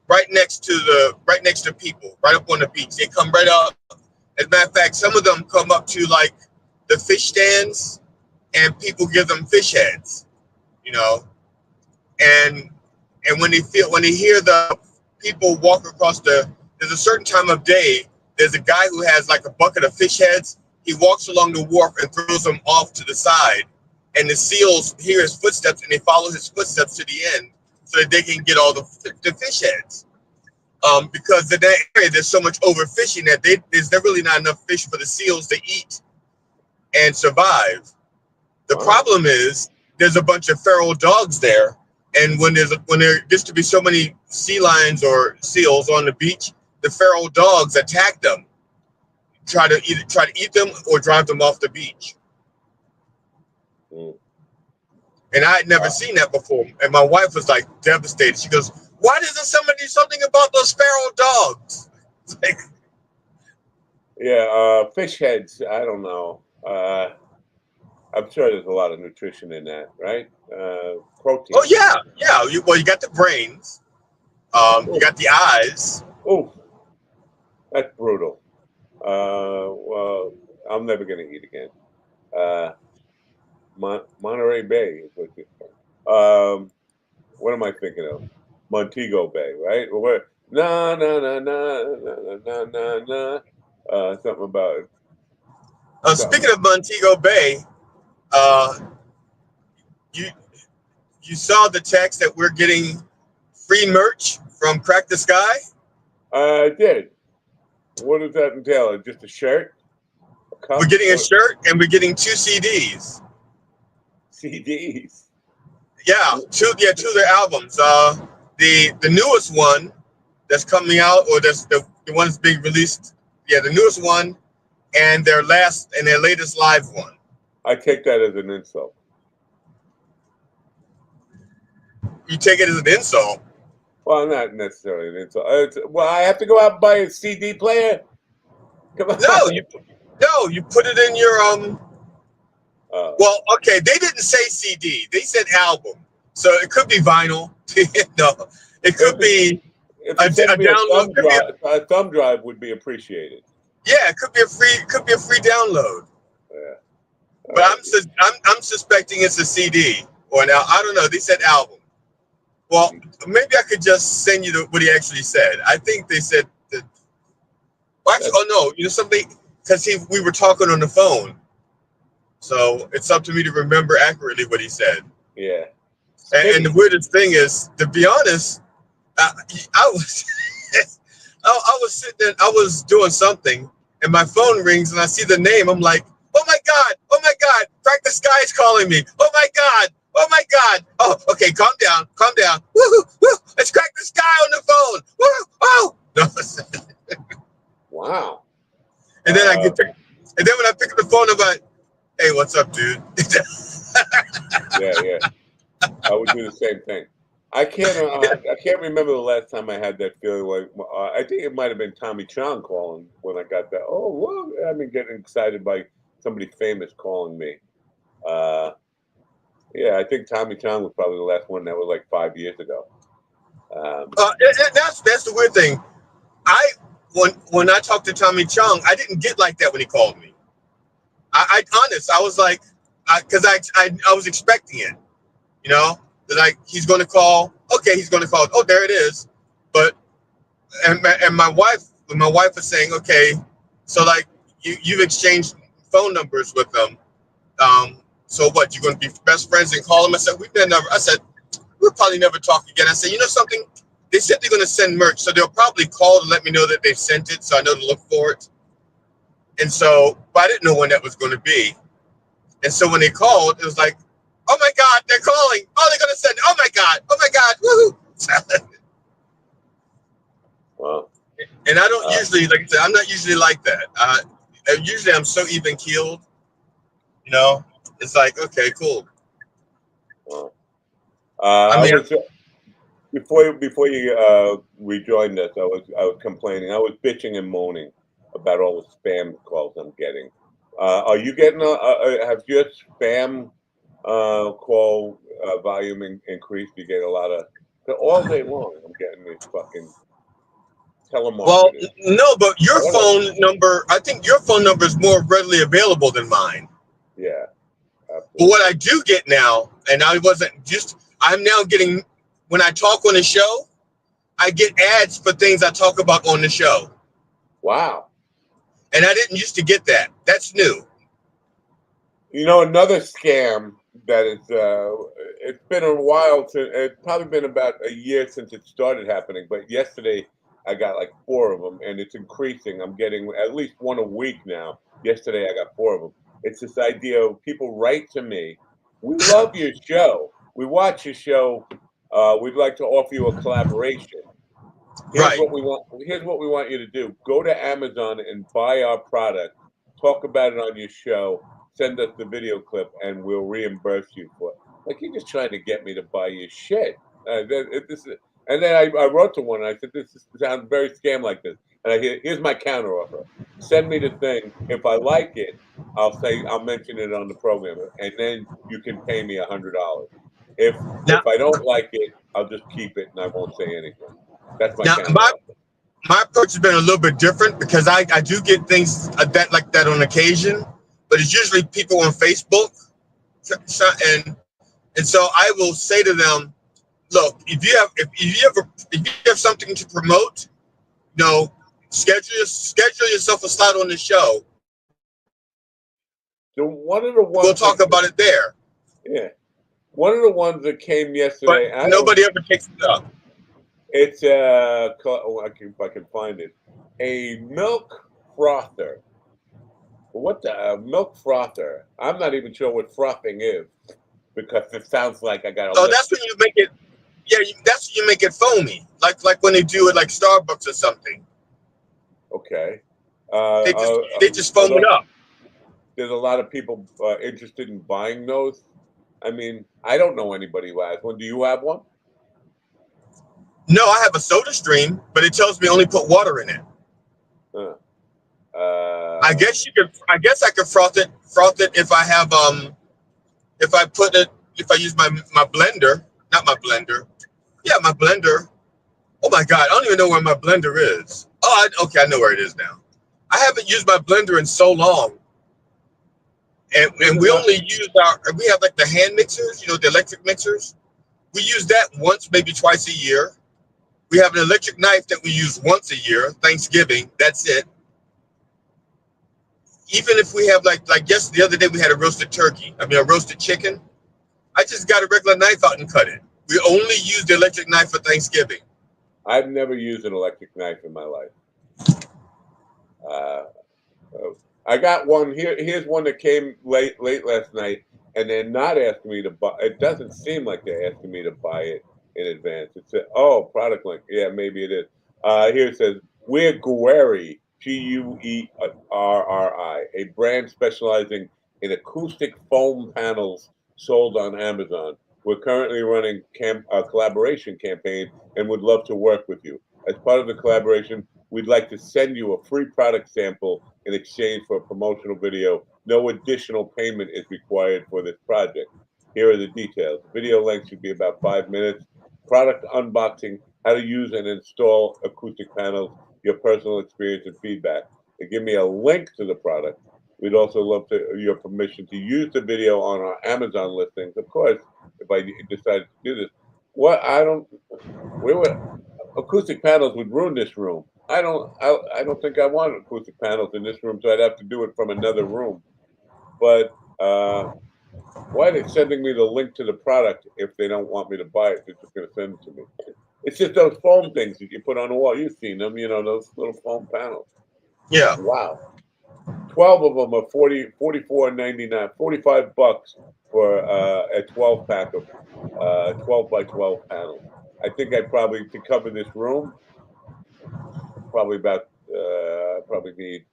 right next to people, right up on the beach. They come right up. As a matter of fact, some of them come up to like the fish stands, and people give them fish heads, you know. And when they hear the people walk across there's a certain time of day. There's a guy who has like a bucket of fish heads. He walks along the wharf and throws them off to the side, and the seals hear his footsteps and they follow his footsteps to the end so that they can get all the fish heads. Because in that area there's so much overfishing that there's really not enough fish for the seals to eat and survive. The problem is there's a bunch of feral dogs there, and when there gets to be so many sea lions or seals on the beach, the feral dogs attack them, try to eat them or drive them off the beach. And I had never seen that before, and my wife was like devastated. She goes, "Why doesn't somebody do something about those feral dogs?" Like, yeah, fish heads. I don't know. I'm sure there's a lot of nutrition in that, right? Protein. oh yeah. You got the brains, you got the eyes. Oh, that's brutal. Well, I'm never gonna eat again. Monterey Bay is what you're saying. What am I thinking of? Montego Bay, right? Or where? Na na na na na na na na. Something about it. Speaking of Montego Bay, you saw the text that we're getting free merch from Crack the Sky? I did. What does that entail? Just a shirt? We're getting a shirt and we're getting 2 CDs. CDs? Yeah, two of their albums. The newest one that's coming out, or that's the one that's being released. Yeah, the newest one, and their latest live one. I take that as an insult. You take it as an insult? Well, not necessarily an insult. Well, I have to go out and buy a CD player? Come on. No, you put it in your well, okay, they didn't say CD. They said album. So it could be vinyl. No, it could be a download. A thumb drive would be appreciated. Yeah, it could be a free download. Yeah. But I'm suspecting it's a CD or now I don't know. They said album. Well, maybe I could just send you what he actually said. I think they said that. Well, actually, no, something because we were talking on the phone, so it's up to me to remember accurately what he said. Yeah. And the weirdest thing is, to be honest, I was I was sitting there, I was doing something, and my phone rings, and I see the name. I'm like, oh my God, Crack the Sky is calling me. Oh my God. Oh, okay, calm down. Woo, let's Crack the Sky on the phone. Woo, oh. No. Wow. And then when I pick up the phone, I'm like, hey, what's up, dude? Yeah. I would do the same thing. I can't remember the last time I had that feeling. Like I think it might have been Tommy Chong calling when I got that. Oh, well, I mean, getting excited by somebody famous calling me. Yeah, I think Tommy Chong was probably the last one. That was like 5 years ago. That's the weird thing. When I talked to Tommy Chong, I didn't get like that when he called me. I was like, because I was expecting it, like he's going to call. Okay, he's going to call. Oh, there it is. But and my wife was saying, okay, so like you've exchanged phone numbers with them. So what? You're going to be best friends and call them? I said we'll probably never talk again. I said, you know something? They said they're going to send merch, so they'll probably call to let me know that they've sent it, so I know to look for it. And so, but I didn't know when that was going to be. And so when they called, it was like, oh my God, they're calling. Oh, they're going to send it. Oh my God, woohoo. Wow. And I don't usually, like I said, I'm not usually like that. Usually I'm so even keeled, It's like, okay, cool. Wow. I was before you rejoined us. I was complaining. I was bitching and moaning about all the spam calls I'm getting. Are you getting? Have your spam call volume increased? You get a lot of all day long. I'm getting these fucking telemarketers. Well, no, but your phone number. I think your phone number is more readily available than mine. Yeah. Absolutely. But what I do get now, and I'm now getting, when I talk on the show, I get ads for things I talk about on the show. Wow. And I didn't used to get that. That's new. You know, another scam that is, it's been a while it's probably been about a year since it started happening, but yesterday I got like 4 of them and it's increasing. I'm getting at least one a week now. Yesterday I got 4 of them. It's this idea of people write to me, we love your show. We watch your show. We'd like to offer you a collaboration. Here's what we want. Here's what we want you to do. Go to Amazon and buy our product. Talk about it on your show. Send us the video clip, and we'll reimburse you for it. Like you're just trying to get me to buy your shit. And then I wrote to one. And I said, "This sounds very scam like this." And here's my counter offer. Send me the thing. If I like it, I'll mention it on the program, and then you can pay me $100. If I don't like it, I'll just keep it and I won't say anything. That's my counter offer. My approach has been a little bit different because I do get things like that on occasion, but it's usually people on Facebook, and so I will say to them, look, if you have something to promote, schedule yourself a slot on the show. So one of the ones we'll talk about it there. Yeah, one of the ones that came yesterday. But nobody ever takes it up. It's if I can find it, a milk frother. What the milk frother? I'm not even sure what frothing is because it sounds like I got. That's when you make it. Yeah, that's when you make it foamy, like when they do it like Starbucks or something. Okay. They just foam it up. There's a lot of people interested in buying those. I mean, I don't know anybody who has one. Do you have one? No, I have a Soda Stream, but it tells me only put water in it. I guess I could froth it if I have if I use my blender, not my blender. Yeah, my blender. Oh my God, I don't even know where my blender is. Okay, I know where it is now. I haven't used my blender in so long. And we only we have like the hand mixers, the electric mixers. We use that once, maybe twice a year. We have an electric knife that we use once a year, Thanksgiving, that's it. Even if we have like the other day we had a roasted chicken. I just got a regular knife out and cut it. We only use the electric knife for Thanksgiving. I've never used an electric knife in my life. I got one here. Here's one that came late last night, and they're not asking me to buy. It doesn't seem like they're asking me to buy it in advance. It said, product link. Yeah, maybe it is. Here it says, we're Guerri, Guerri, a brand specializing in acoustic foam panels sold on Amazon. We're currently running a collaboration campaign and would love to work with you. As part of the collaboration, we'd like to send you a free product sample in exchange for a promotional video. No additional payment is required for this project. Here are the details. The video length should be about 5 minutes. Product unboxing, how to use and install acoustic panels, your personal experience and feedback. They give me a link to the product. We'd also love your permission to use the video on our Amazon listings. Of course, if I decide to do this, acoustic panels would ruin this room. I don't think I want acoustic panels in this room, so I'd have to do it from another room. But why are they sending me the link to the product if they don't want me to buy it? They're just going to send it to me. It's just those foam things that you put on the wall. You've seen them, those little foam panels. Yeah. Wow. 12 of them are $44.99, $45 for a 12 pack of 12 by 12 panels. I think I probably, to cover this room, probably need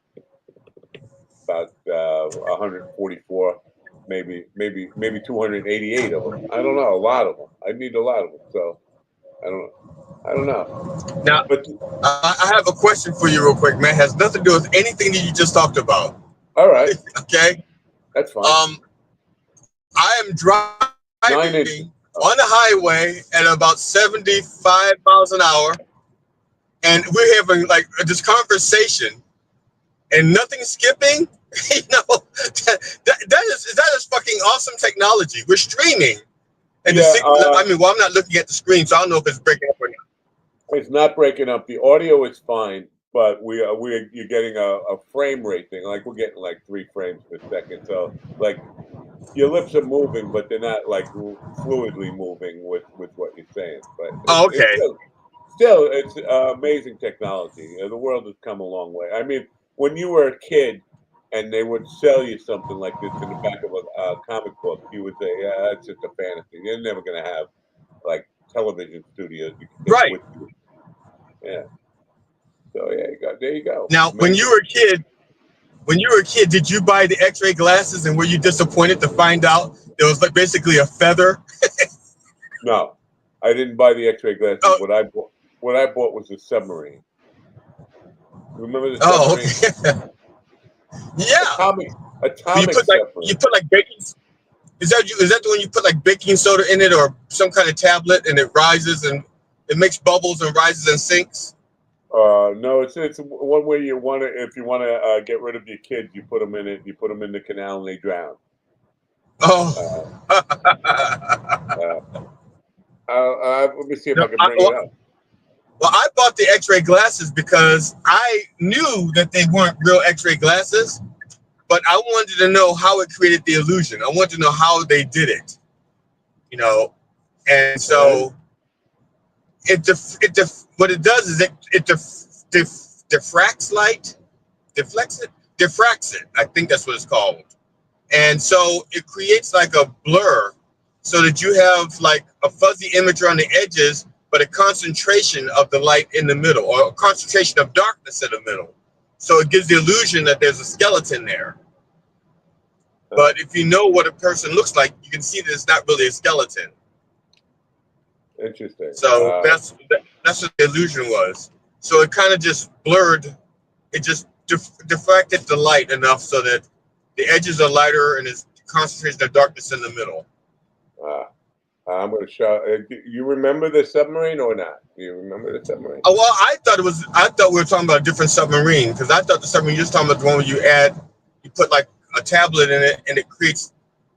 about 144 maybe 288 of them. I don't know, a lot of them. I need a lot of them. So I don't know. Now, but I have a question for you real quick, man. It has nothing to do with anything that you just talked about. All right. Okay. That's fine. I am driving on the highway at about 75 miles an hour, and we're having like this conversation, and nothing's skipping. You know, that is fucking awesome technology. We're streaming, and I mean, well, I'm not looking at the screen, so I don't know if it's breaking up or not. It's not breaking up. The audio is fine, but you're getting a frame rate thing. Like we're getting like 3 frames per second. So like your lips are moving, but they're not like fluidly moving with what you're saying. But still, it's amazing technology. The world has come a long way. I mean, when you were a kid and they would sell you something like this in the back of a comic book, you would say, "Yeah, that's just a fantasy. You're never going to have like television studios you can take with you." Yeah. So yeah, there you go. Now, when you were a kid, did you buy the X-ray glasses, and were you disappointed to find out there was like basically a feather? No, I didn't buy the X-ray glasses. What I bought was a submarine. Remember the submarine? Okay. Yeah. Atomic you put like baking. Is that the one you put like baking soda in it or some kind of tablet, and it rises and it makes bubbles and rises and sinks? No, it's one where if you want to get rid of your kids, you put them in it. You put them in the canal and they drown. Oh. Let me see if I can bring it up. Well, I bought the X-ray glasses because I knew that they weren't real X-ray glasses, but I wanted to know how it created the illusion. I wanted to know how they did it, you know. And so what it does is it diffracts light, diffracts it. I think that's what it's called. And so it creates like a blur so that you have like a fuzzy image on the edges, but a concentration of the light in the middle, or a concentration of darkness in the middle. So it gives the illusion that there's a skeleton there. But if you know what a person looks like, you can see that it's not really a skeleton. Interesting. So that's what the illusion was. So it kind of just blurred. It just diffracted the light enough so that the edges are lighter and there's concentration of darkness in the middle. I'm going to show. You remember the submarine or not? Do you remember the submarine? Oh well, I thought we were talking about a different submarine, because I thought the submarine you were talking about the one where you put like a tablet in it and it creates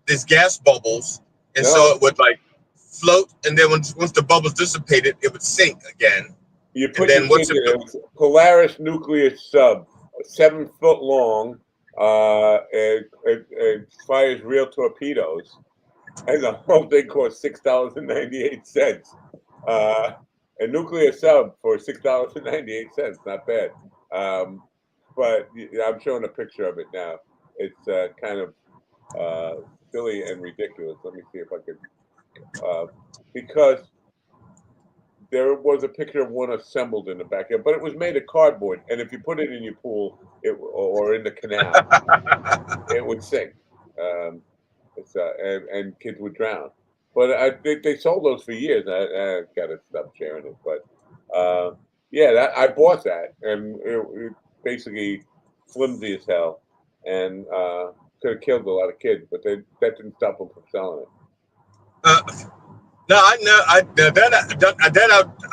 these gas bubbles, and so it would like float, and then once the bubbles dissipated, it would sink again. You put your kids in it. Polaris nuclear sub, 7 foot long. It fires real torpedoes. And the whole thing cost $6.98. A nuclear sub for $6.98, not bad. But I'm showing a picture of it now. It's kind of silly and ridiculous. Let me see if I can, because there was a picture of one assembled in the backyard, but it was made of cardboard. And if you put it in your pool or in the canal, it would sink. And kids would drown. But they sold those for years. I got to stop sharing it. But I bought that, and it basically flimsy as hell, and could have killed a lot of kids. But that didn't stop them from selling it. No, I know. I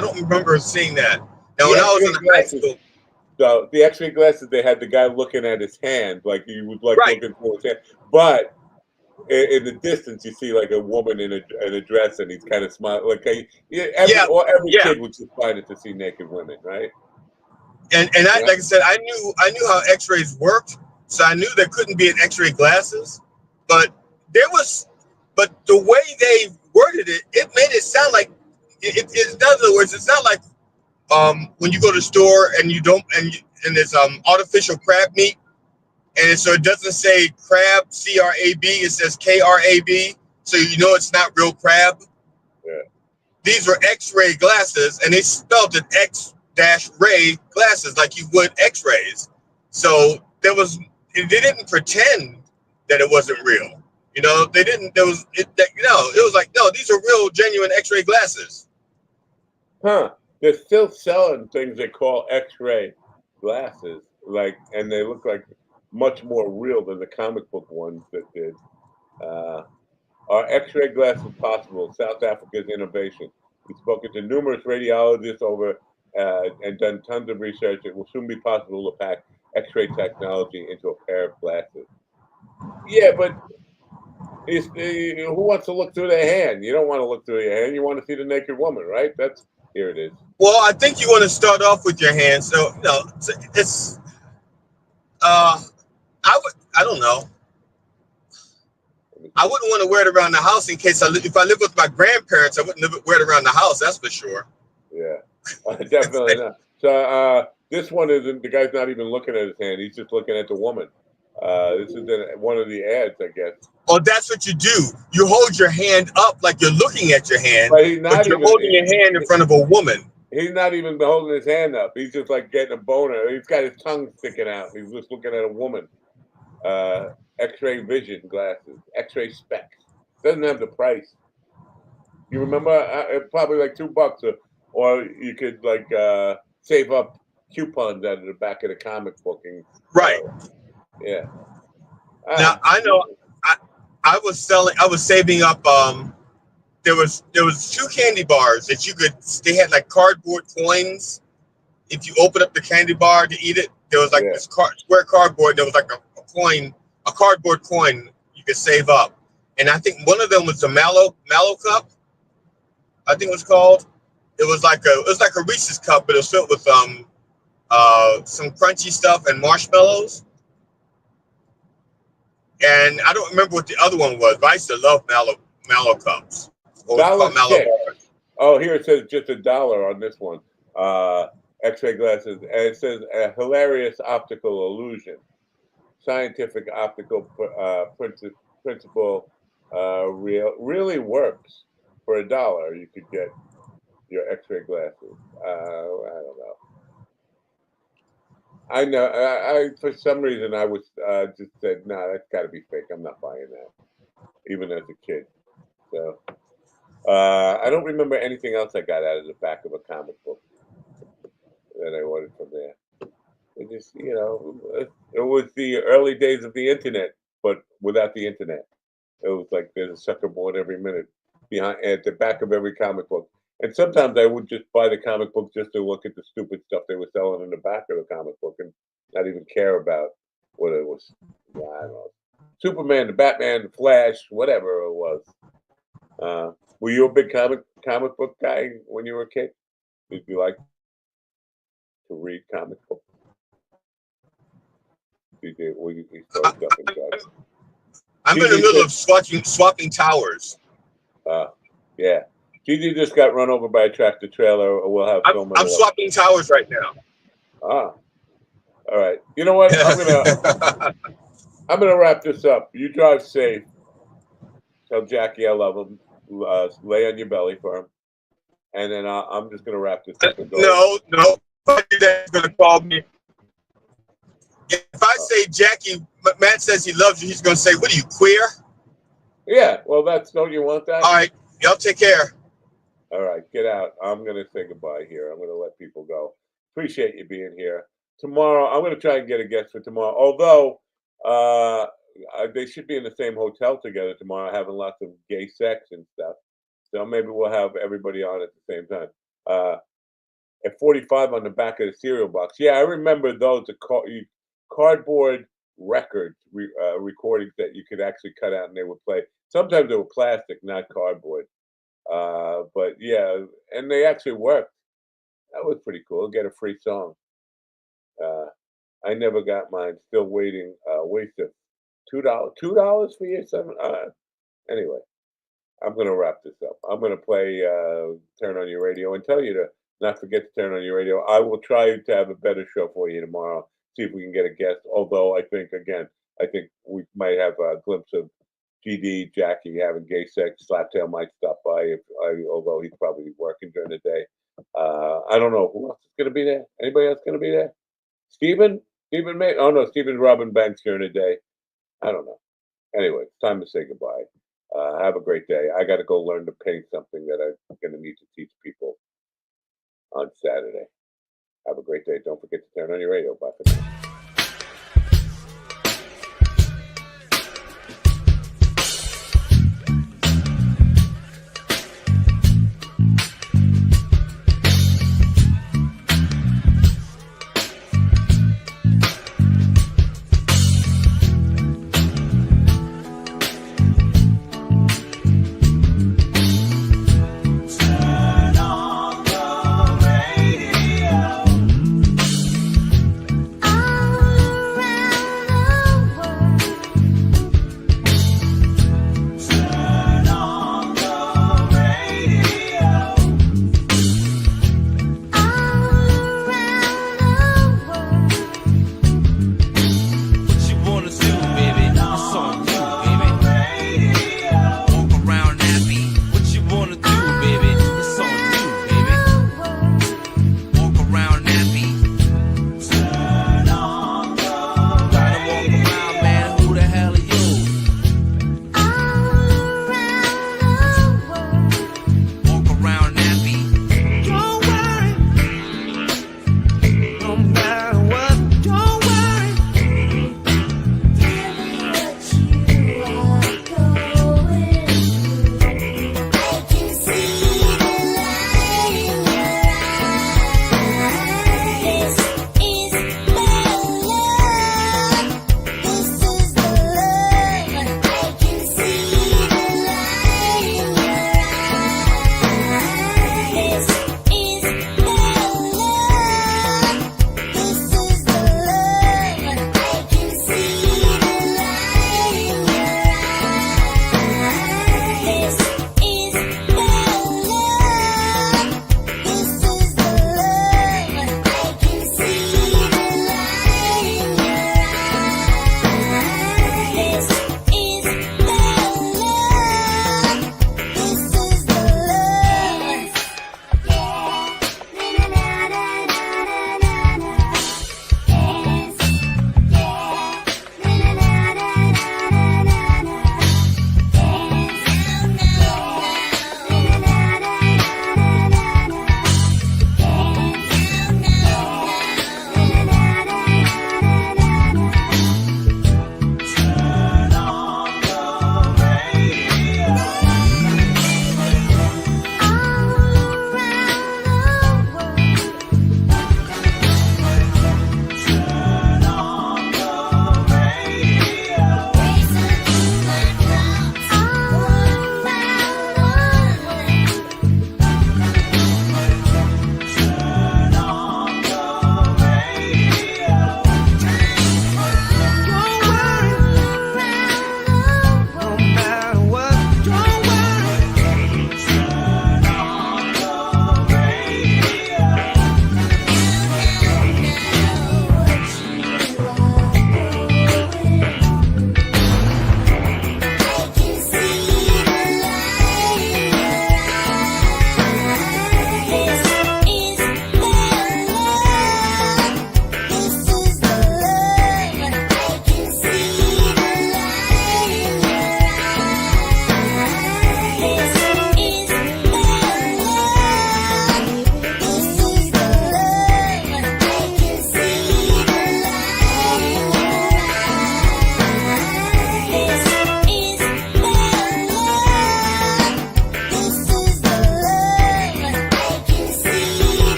don't remember seeing that. Now, when I was in high school. So the X-ray glasses, they had the guy looking at his hand, like he was like looking for his hand, but in the distance, you see like a woman in a dress, and he's kind of smiling. Like every kid would just find it to see naked women, right? And like I said, I knew how X-rays worked, so I knew there couldn't be an X-ray glasses, but the way they worded it, it made it sound like in other words, it's not like when you go to the store and and there's artificial crab meat. And so it doesn't say crab, C-R-A-B, it says K-R-A-B. So you know it's not real crab. Yeah. These were X-ray glasses, and they spelled it X-ray glasses like you would X-rays. So they didn't pretend that it wasn't real. You know, they didn't. There was it. You know, it was like, no, these are real, genuine X-ray glasses. Huh? They're still selling things they call X-ray glasses, like, and they look like much more real than the comic book ones that did. Are X-ray glasses possible? South Africa's innovation. We've spoken to numerous radiologists over and done tons of research. It will soon be possible to pack X-ray technology into a pair of glasses. Yeah, but who wants to look through their hand? You don't want to look through your hand. You want to see the naked woman, right? That's here it is. Well, I think you want to start off with your hand. So, you know, it's I don't know. I wouldn't want to wear it around the house in case if I live with my grandparents, I wouldn't wear it around the house. That's for sure. Yeah, definitely not. So this one isn't. The guy's not even looking at his hand. He's just looking at the woman. This is one of the ads, I guess. Oh, that's what you do. You hold your hand up like you're looking at your hand, but you're holding your hand in front of a woman. He's not even holding his hand up. He's just like getting a boner. He's got his tongue sticking out. He's just looking at a woman. X-ray vision glasses, X-ray specs. Doesn't have the price. You remember? Probably like $2, or you could like save up coupons out of the back of the comic book. And, right. Yeah. Now I know. I was saving up. There was 2 candy bars that you could. They had like cardboard coins. If you open up the candy bar to eat it, there was like this square cardboard. There was like a coin, a cardboard coin you could save up. And I think one of them was the mallow cup. I think it was called. It was like a Reese's cup, but it was filled with some crunchy stuff and marshmallows. And I don't remember what the other one was, but I used to love mallow cups. Mallow bars. Oh, here it says just $1 on this one. X-ray glasses, and it says a hilarious optical illusion. Scientific optical principle really works. For $1, you could get your X-ray glasses. I don't know. I know. I for some reason I was just said, nah, that's got to be fake. I'm not buying that, even as a kid. So I don't remember anything else I got out of the back of a comic book that I ordered from there. It just, you know, it was the early days of the internet, but without the internet. It was like there's a sucker board every minute behind at the back of every comic book. And sometimes I would just buy the comic book just to look at the stupid stuff they were selling in the back of the comic book and not even care about what it was. I don't know. Superman, the Batman, the Flash, whatever it was. Were you a big comic book guy when you were a kid? Did you like to read comic books? Were you stuff inside? I'm in the middle of swapping towers. Yeah. Gigi just got run over by a tractor trailer. We'll have I'm swapping towers right now. All right. You know what? I'm gonna wrap this up. You drive safe. Tell Jackie I love him. Lay on your belly for him. And then I'm just gonna wrap this up and go. No. That's gonna call me. If I say Jackie, Matt says he loves you, he's gonna say, "What are you, queer?" Yeah. Well, don't you want that? All right. Y'all take care. All right, get out. I'm going to say goodbye here. I'm going to let people go. Appreciate you being here. Tomorrow, I'm going to try and get a guest for tomorrow. Although they should be in the same hotel together tomorrow, having lots of gay sex and stuff. So maybe we'll have everybody on at the same time. At 45 on the back of the cereal box. Yeah, I remember those cardboard records, recordings that you could actually cut out and they would play. Sometimes they were plastic, not cardboard. But yeah, and they actually worked. That was pretty cool. Get a free song. I never got mine. Still waiting. Wasted $2 for your 7. Anyway, I'm gonna wrap this up. I'm gonna play "Turn on Your Radio" and tell you to not forget to turn on your radio. I will try to have a better show for you tomorrow. See if we can get a guest. Although I think we might have a glimpse of GD, Jackie having gay sex. Slaptail might stop by, although he's probably working during the day. I don't know who else is going to be there. Anybody else going to be there? Stephen may. Oh no, Stephen's robbing banks during the day. I don't know. Anyway, it's time to say goodbye. Have a great day. I got to go learn to paint something that I'm going to need to teach people on Saturday. Have a great day. Don't forget to turn on your radio. Bye for now.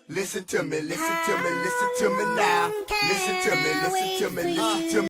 Listen to me, listen to me, listen to me now. Listen to me, listen to me, listen to me.